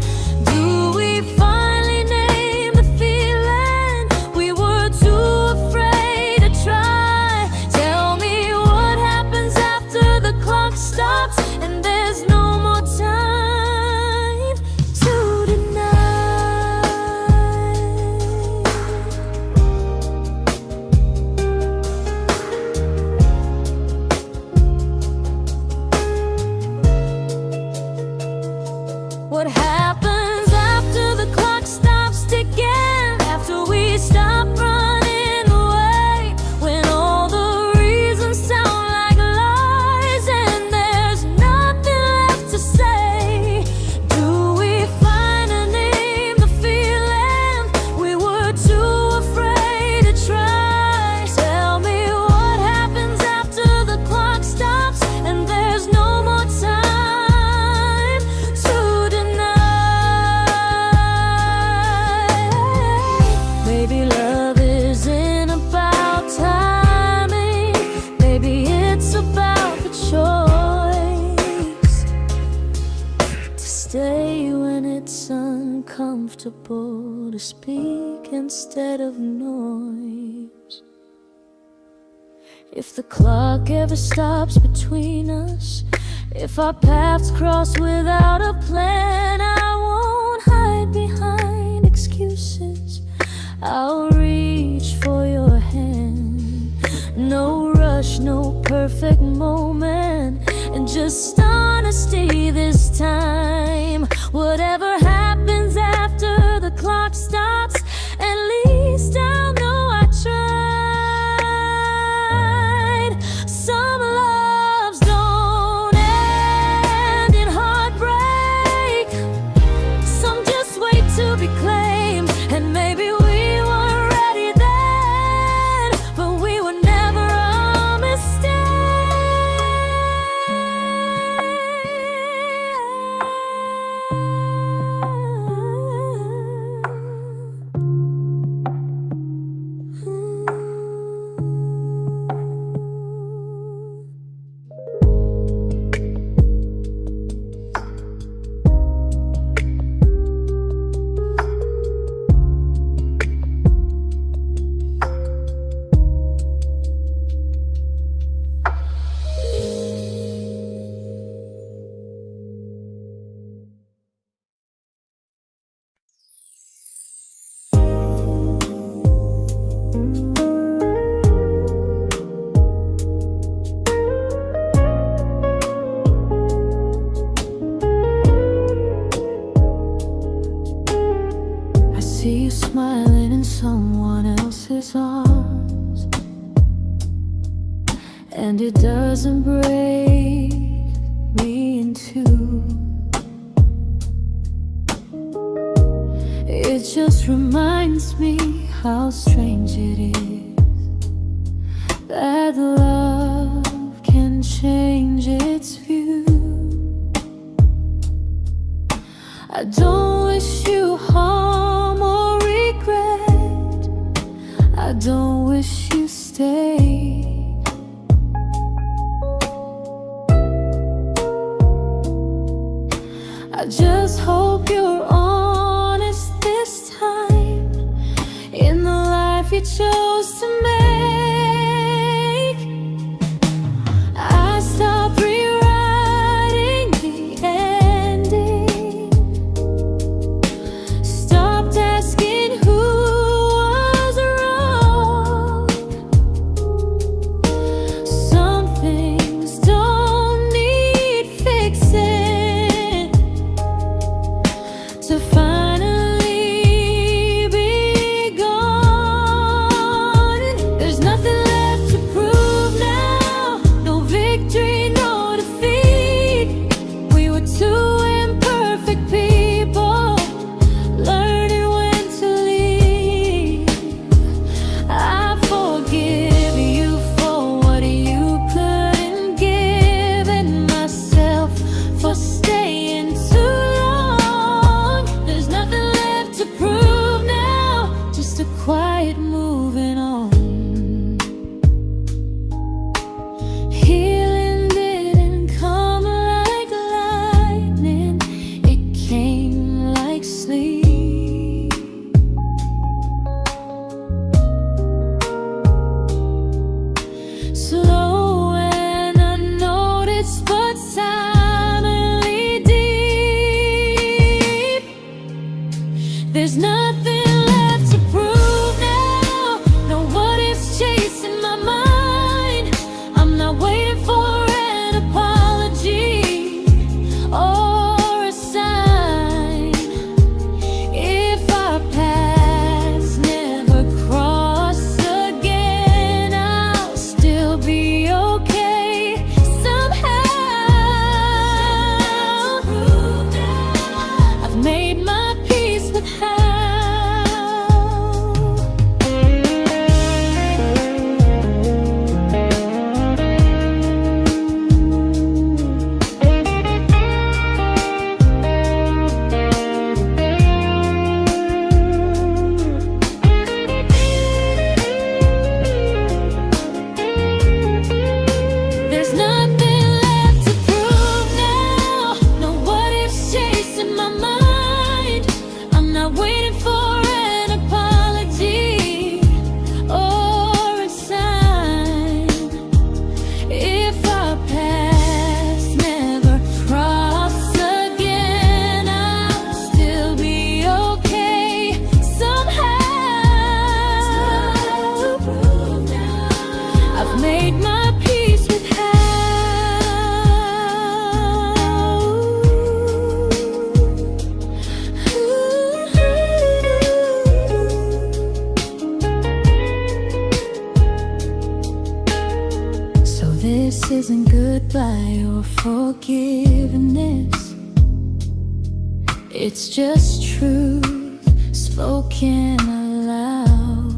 Do we finally name the feeling we were too afraid to try? Tell me what happens after the clock stops and there's no more time to deny. comfortable to speak instead of noise. If the clock ever stops between us, if our paths cross without a plan, I won't hide behind excuses. I'll reach for your hand. No rush, no perfect moment, and just honesty this time. Whatever happens after the clock stops, at least I'll know I tried. Some loves don't end in heartbreak, some just wait to be claimed. And maybe we weren't ready then, but we were never a mistake. I see you smiling in someone else's arms, and it doesn't break me in two. It just reminds me how strange it is that love can change its view. I don't wish you harm or regret. I don't wish you stay. I just hope you're honest this time in the life you chose to make. I stopped rewriting the ending, stopped asking who was wrong. Some things don't need fixing to finally be gone. There's nothing left to prove now, no victory, no defeat. We were two imperfect people, learning when to leave. I forgive you for what you couldn't give, and myself for staying too long. There's nothing left to prove now, just a quiet moving on. Healing didn't come like lightning, it came like sleep. Slow and unnoticed, but silently deep. There's nothing left to prove now, no what ifs chasing my mind. I'm not waiting for an apology or a sign. If our paths never cross again, I'll still be I've made my peace with how. So this isn't goodbye or forgiveness. It's just truth spoken aloud.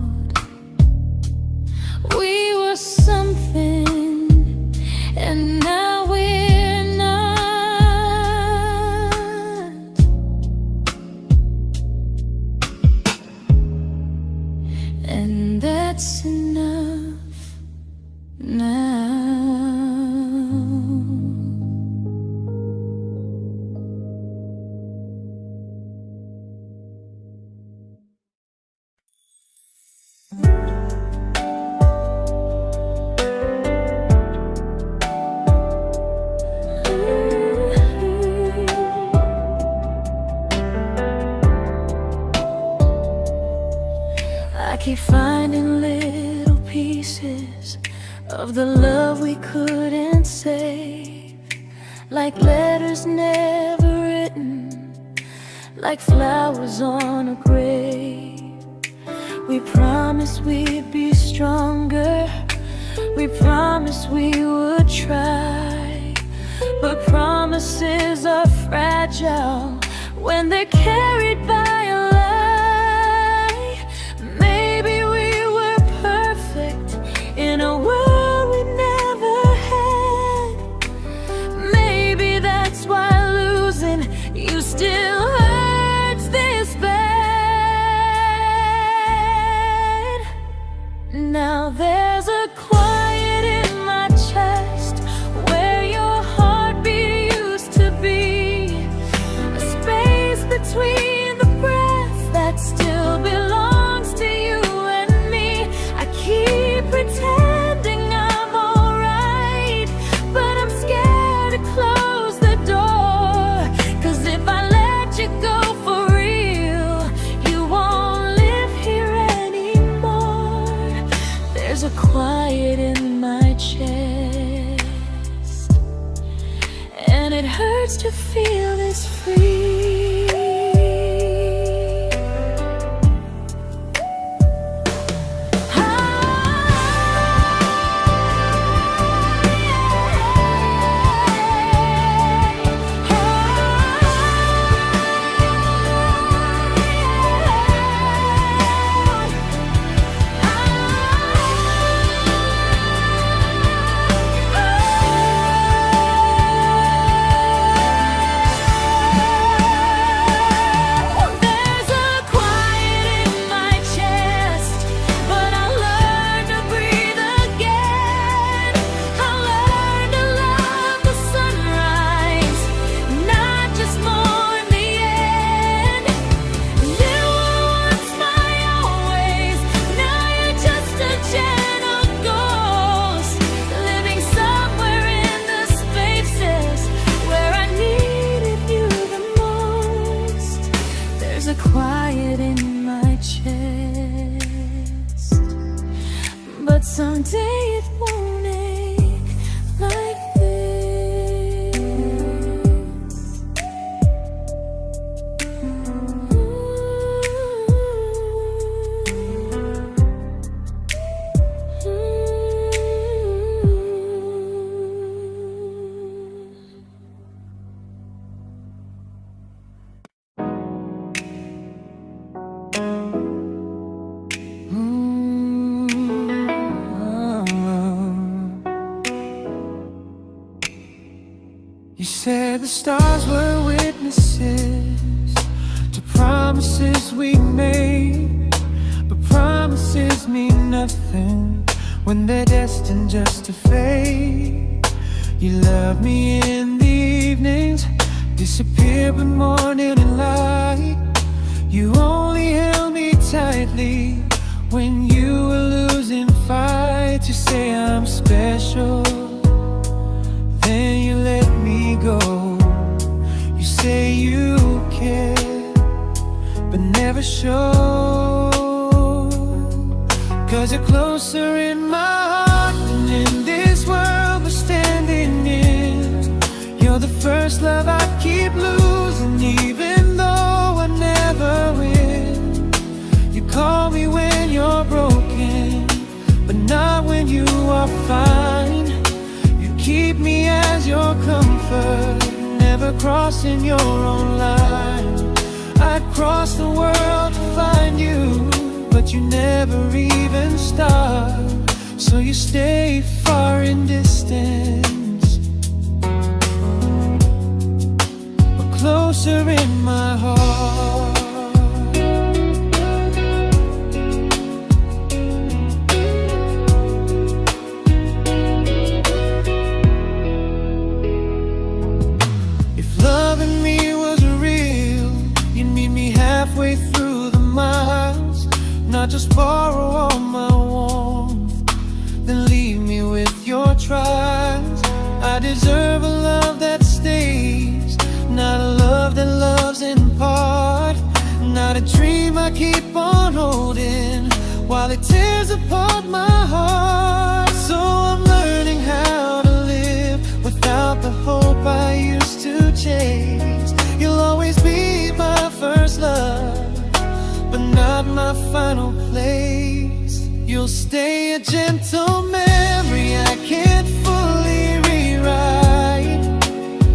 We were something, and now we're not. And that's enough now. I keep finding little pieces of the love we couldn't save, like letters never written, like flowers on a grave. We promised we'd be stronger, we promised we would try, but promises are fragile when they're carried by a lie. Maybe we were perfect in a world we never had. Maybe that's why losing you still hurts this bad. Now there's a quiet in my chest where your heartbeat used to be, a space between the breaths that still belongs to you and me. I keep pretending I'm alright, but I'm scared to close the door, 'cause if I let you go for real, you won't live here anymore. There's a quiet in my chest, and it hurts to feel this free. Quiet in my chest, but someday it won't ache like this.
You said the stars were witnesses to promises we made, but promises mean nothing when they're destined just to fade. You love me in the evenings, disappear when morning and light. You only held me tightly when you were losing fights. You say I'm special, then you let me go. You say you care, but never show, 'cause you're closer in my heart than effort, never crossing your own line. I'd cross the world to find you, but you never even start. So you stay far in distance, but closer in my heart. Loving me was real, you'd meet me halfway through the miles, not just borrow all my warmth, then leave me with your trials. I deserve a love that stays, not a love that loves in part, not a dream I keep on holding while it tears apart my heart. So I'm learning how to live without the hope I used to chase. You'll always be my first love, but not my final place. You'll stay a gentle memory I can't fully rewrite,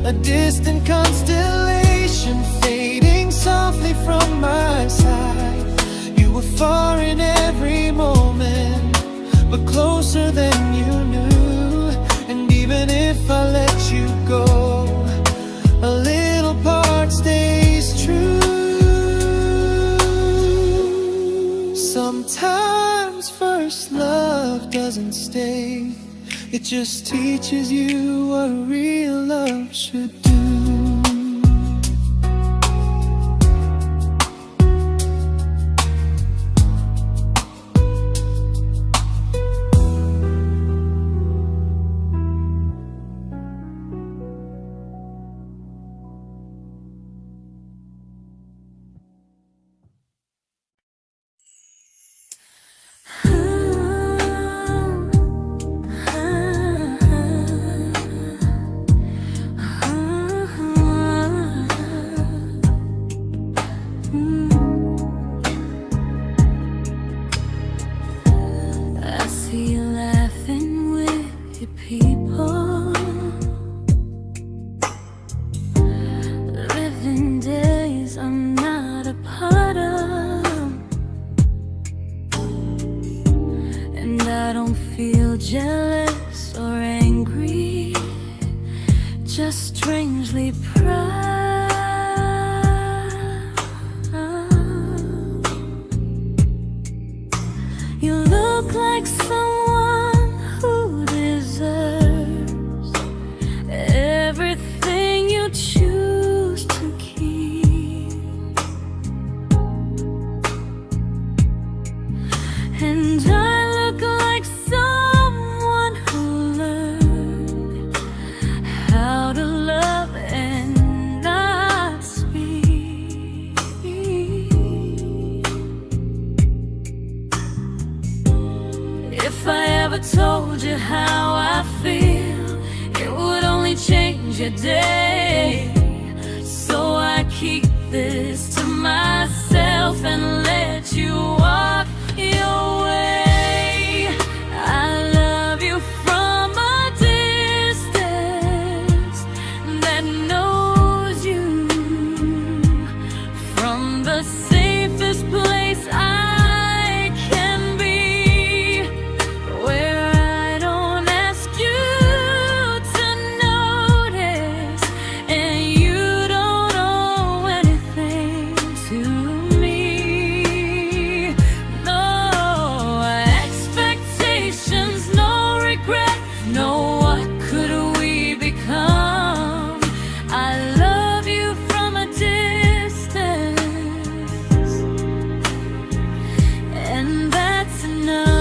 a distant constellation fading softly from my side. You were far in every moment, but closer than you knew. And even if I let you go, a little part stays true. Sometimes first love doesn't stay, it just teaches you what real love should do.
Jealous or angry, just strangely proud. You look like someone who deserves everything you choose to keep, and I look like someone who learned how to love and not speak. If I ever told you how I feel, it would only change your day. So I keep this to myself and let you walk your way. I love you from a distance that knows you, from the safest place I can be, where I don't ask you to notice and you don't owe anything to me. No expectations, no regret, no what could we become. I love you from a distance, and that's enough.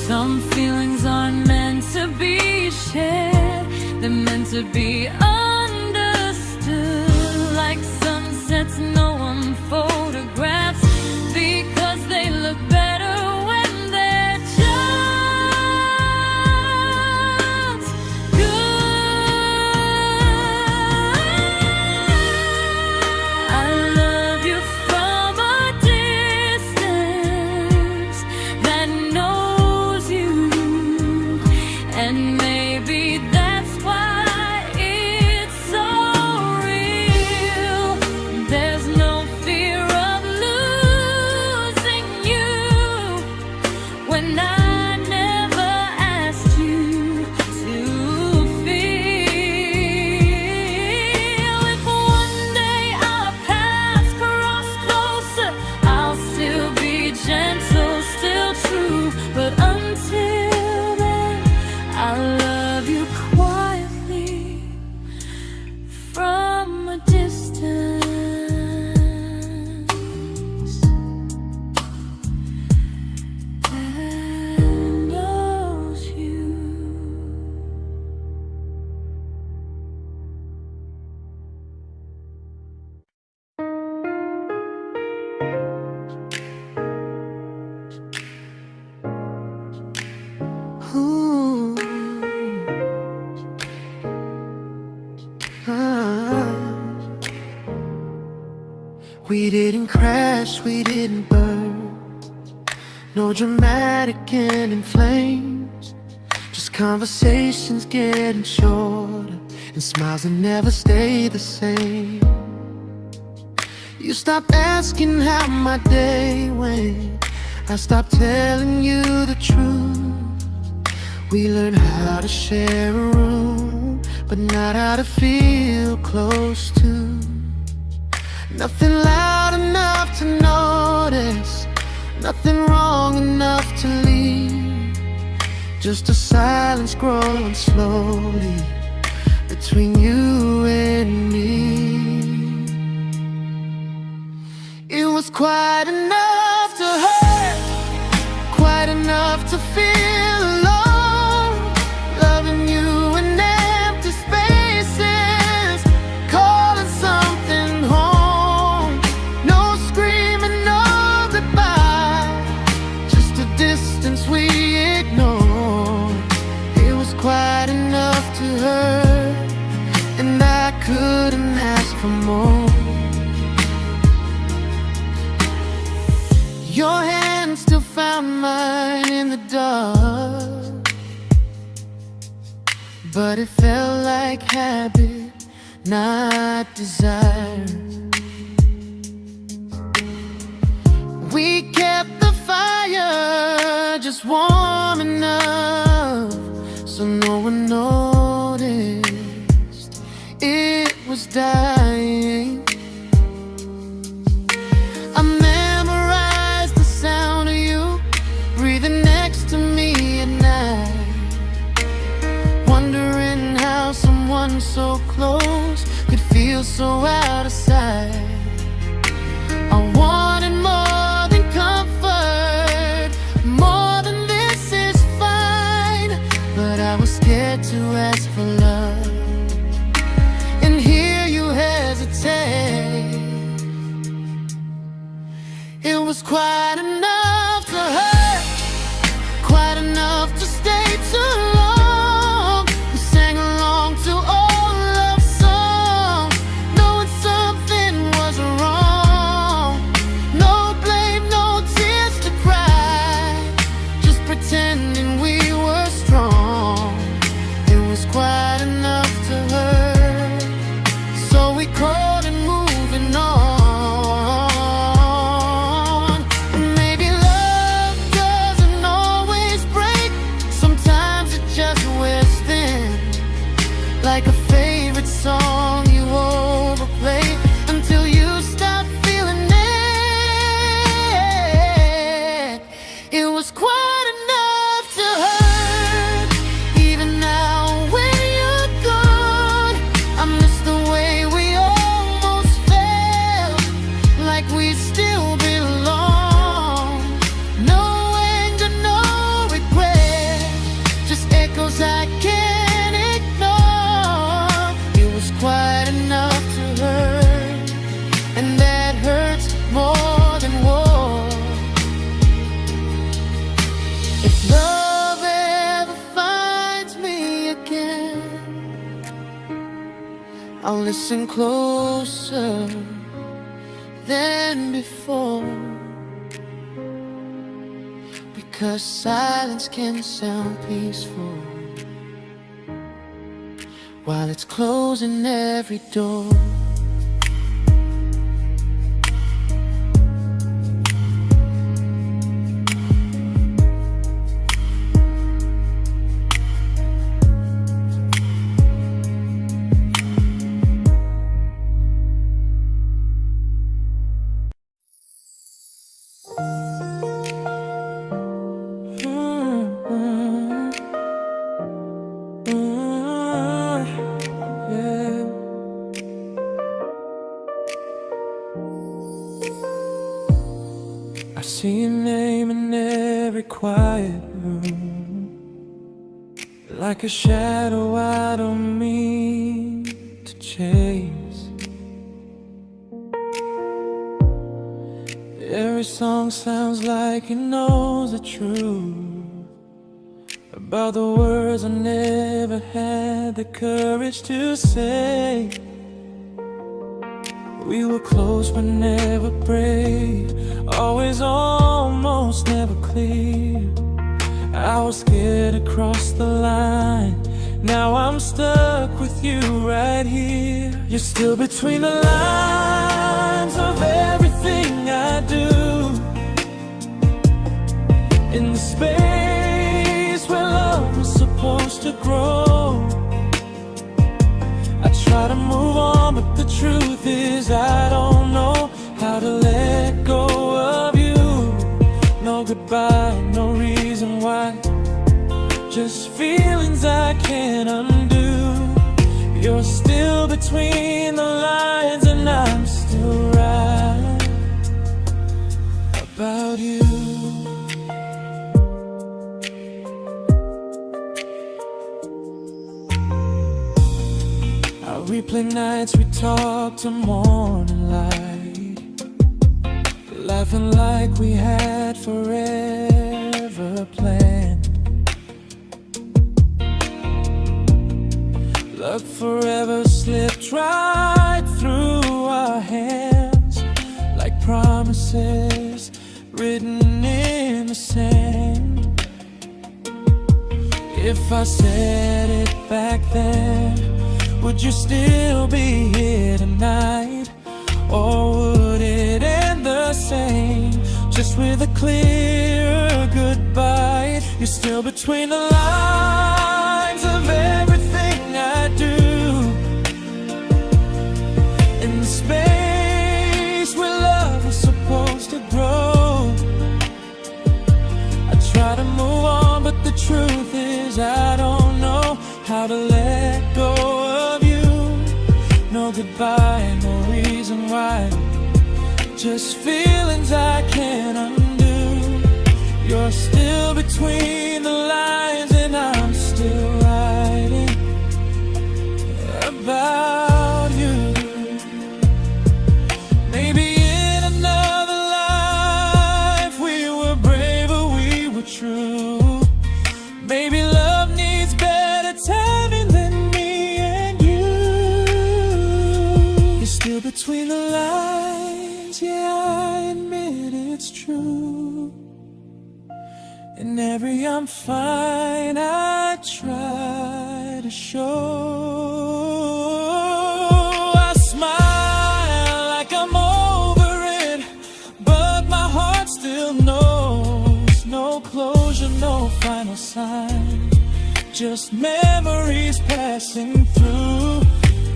Some feelings aren't meant to be shared, they're meant to be understood, like sunsets no one photographs, because they look better when they're just good. I love you from a distance
We didn't crash, we didn't burn. No dramatic end in flames. Just conversations getting shorter, and smiles that never stay the same. You stopped asking how my day went. I stopped telling you the truth. We learned how to share a room, but not how to feel close to. Nothing loud enough to notice, nothing wrong enough to leave. Just a silence growing slowly between you and me. It was quite enough to hurt, quite enough to feel alone. Loving you in empty spaces, calling something home. No screaming, no goodbye, just a distance we ignored. It was quite enough to hurt, and I couldn't ask for more. Your hand still found mine in the dark, but it felt like habit, not desire. We kept the fire just warm enough so no one noticed it was dying. I memorized the sound of you breathing next to me at night, wondering how someone so close could feel so out of sight. I wanted more than comfort, more than this is fine, but I was scared to ask for love and hear you hesitate. It was quite enough to hurt, quite enough to stay too long. We sang along to old love songs, knowing something was wrong. No blame, no tears to cry, just pretending we were strong. It was quite enough to hurt, so we called and moving on. Like a favorite song you overplay until you stop feeling it. It was quite enough to hurt. Even now when you're gone, I miss the way we almost felt, like we still belong. No anger, no regret, just echoes I can't ignore. Quite enough to hurt, and that hurts more than war. If love ever finds me again, I'll listen closer than before, because silence can sound peaceful while it's closing every door. I see your name in every quiet room, like a shadow I don't mean to chase. Every song sounds like it knows the truth about the words I never had the courage to say. We were close but never brave, always almost, never clear. I was scared to cross the line, now I'm stuck with you right here. You're still between the lines of everything I do, in the space where love was supposed to grow. I try to move on, but the truth is I don't know how to let go of you. No goodbye, no reason why, just feelings I can't undo. You're still between the lines and I'm still right about you. I replay nights we talk to morning light, laughing like we had forever planned. Luck forever slipped right through our hands, like promises written in the sand. If I said it back then, would you still be here tonight? Or would it end the same, just with a clearer goodbye? You're still between the lines of everything I do, in the space where love was supposed to grow. I try to move on, but the truth is I don't know how to let go of you. No goodbye, no reason why, just feelings I can't undo. You're still between the lines and I'm still writing about you. Maybe in another life we were braver, we were true. Maybe love needs better timing than me and you. You're still between the lines, yeah, I admit it's true. In every I'm fine I try to show. I smile like I'm over it, but my heart still knows. No closure, no final sign, just memories passing through.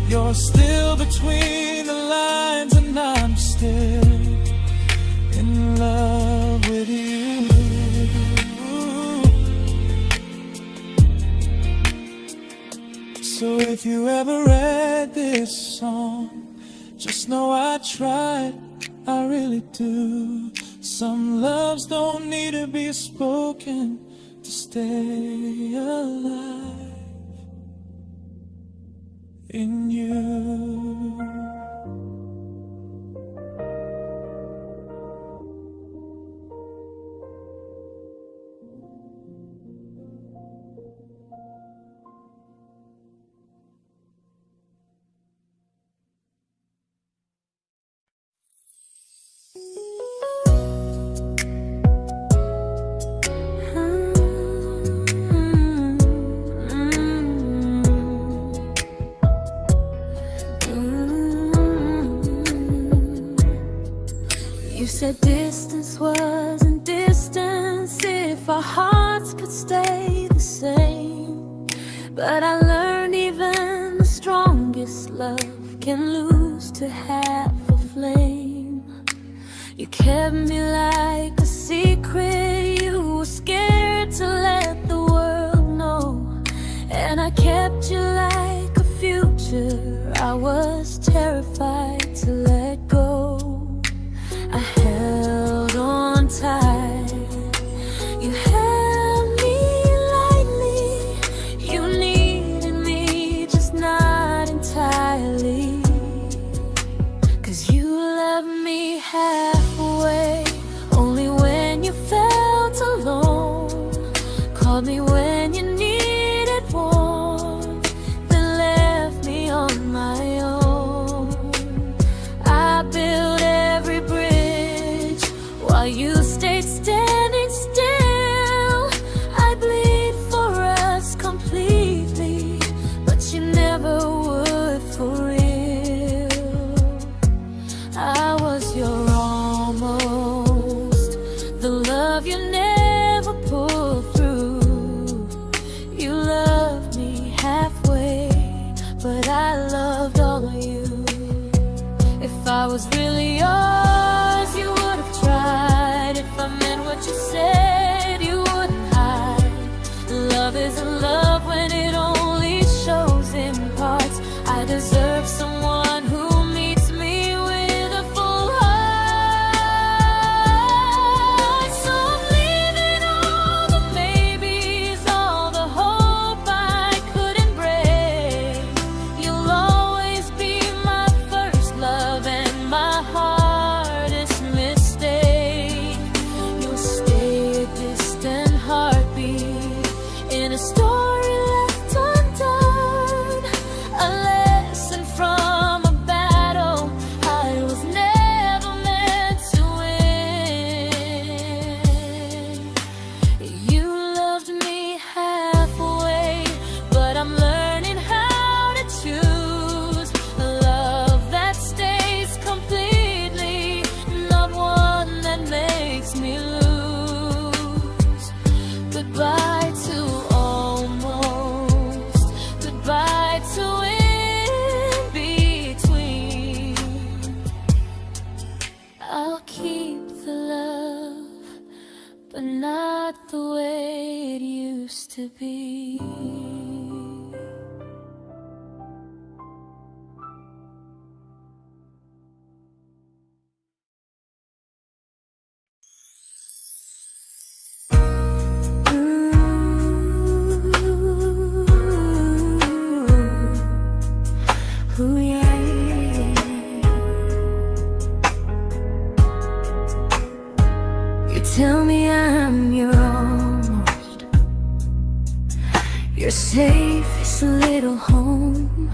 You're still between the lines and I'm still in love with you. So if you ever read this song, just know I tried, I really do. Some loves don't need to be spoken to stay alive in you.
You said distance wasn't distance if our hearts could stay the same. But I learned even the strongest love can lose to half a flame. You kept me like a secret, you were scared to let the world know. And I kept you like a future, I was terrified to let go. I held on tight, you held me lightly. You needed me, just not entirely. 'Cause you loved me halfway, only when you felt alone. Called me when you needed warmth, then left me on my own. I but not the way it used to be. Ooh, yeah, yeah. You tell me I'm your almost, your safest little home,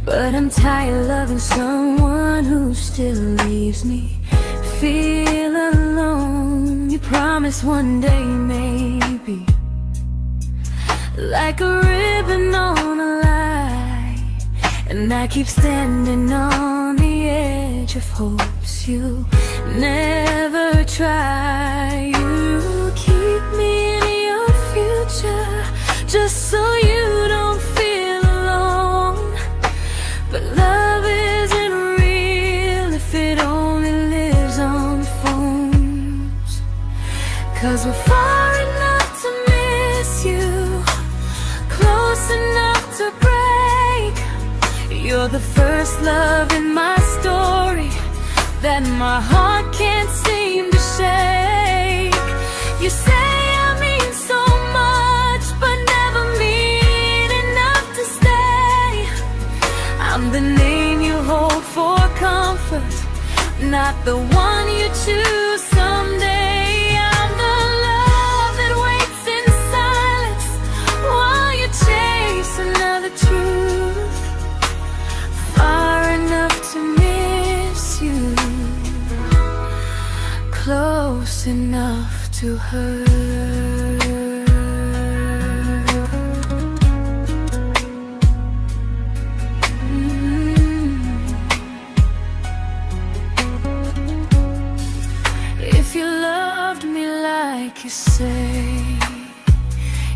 but I'm tired loving someone who still leaves me feel alone. You promise one day maybe, like a ribbon on a line, and I keep standing on the edge of hopes you never try. You keep me in your future just so you don't feel alone. But love isn't real if it only lives on the phones. 'Cause we're far enough to miss you, close enough to break. You're the first love in my story that my heart can't seem to shake. You say I mean so much, but never mean enough to stay. I'm the name you hold for comfort, not the one you choose someday. I'm the love that waits in silence while you chase another truth. Far enough to miss you, close enough to hurt. If you loved me like you say,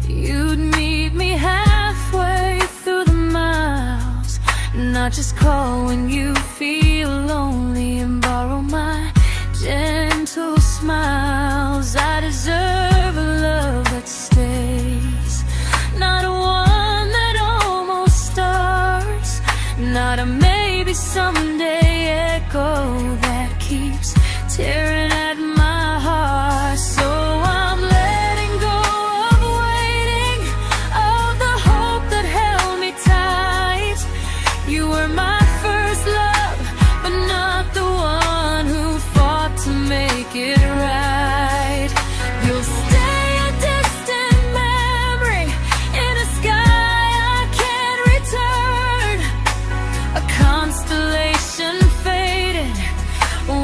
you'd meet me halfway through the miles, not just call when you feel lonely and borrow my gentle smiles. I deserve a love that stays, not one that almost starts, not a maybe someday echo that keeps tearing at my heart. So I'm letting go of waiting, of the hope that held me tight. You were my first love, but not the one who fought to make it right. You'll stay a distant memory in a sky I can't return, a constellation faded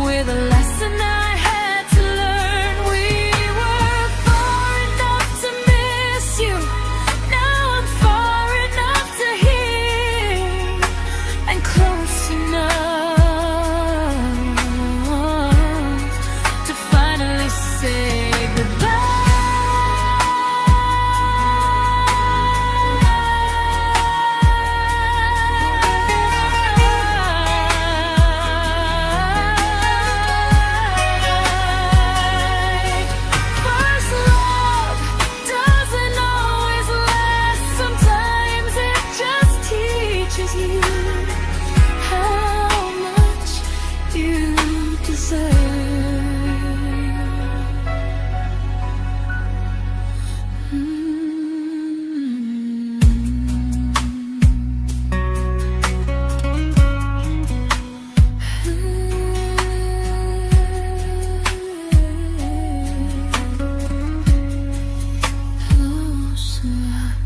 with a lesson I had to learn. We were far enough to miss you, now I'm far enough to hear, and close enough to finally say goodbye. First love doesn't always last, sometimes it just teaches you how much you deserve. Close enough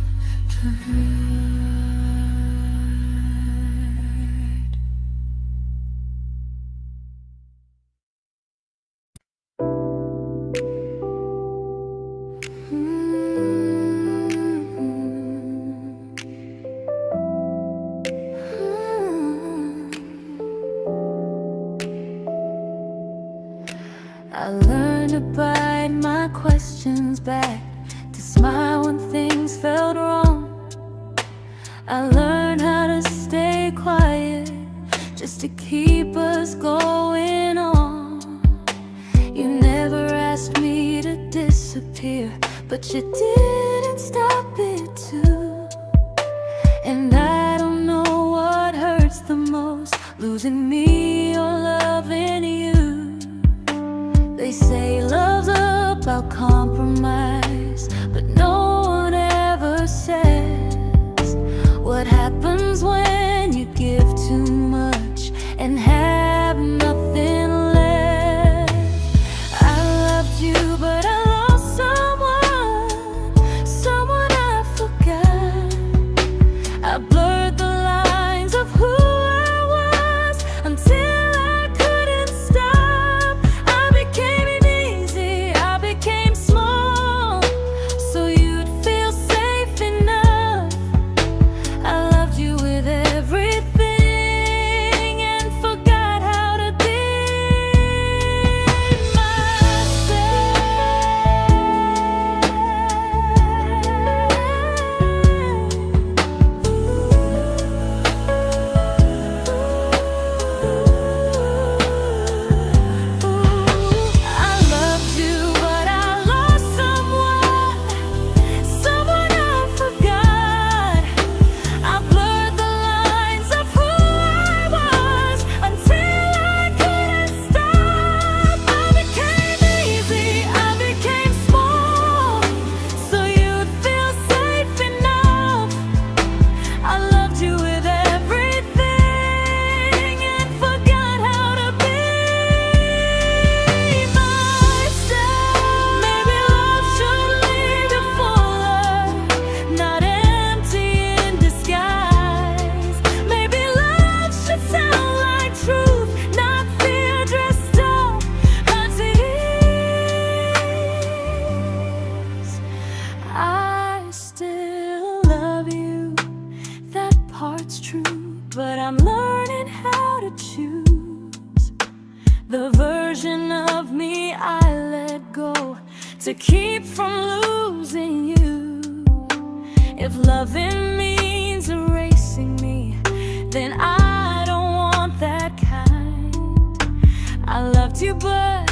to hurt. I learned to bite my questions back, to smile when things felt wrong. I learned how to stay quiet just to keep us going on. You never asked me to disappear, but you didn't stop it too. And I don't know what hurts the most, losing me or loving you. They say love's about compromise, but no one ever says what happens when you give too much and have nothing left. I loved you, but I lost someone I forgot. I blurred the lines of who I was until I couldn't stop. I became easy, I became small, so you'd feel safe enough. I loved you with everything and forgot how to be but I'm learning how to choose the version of me I let go to keep from losing you. If loving means erasing me, then I don't want that kind. I loved you, but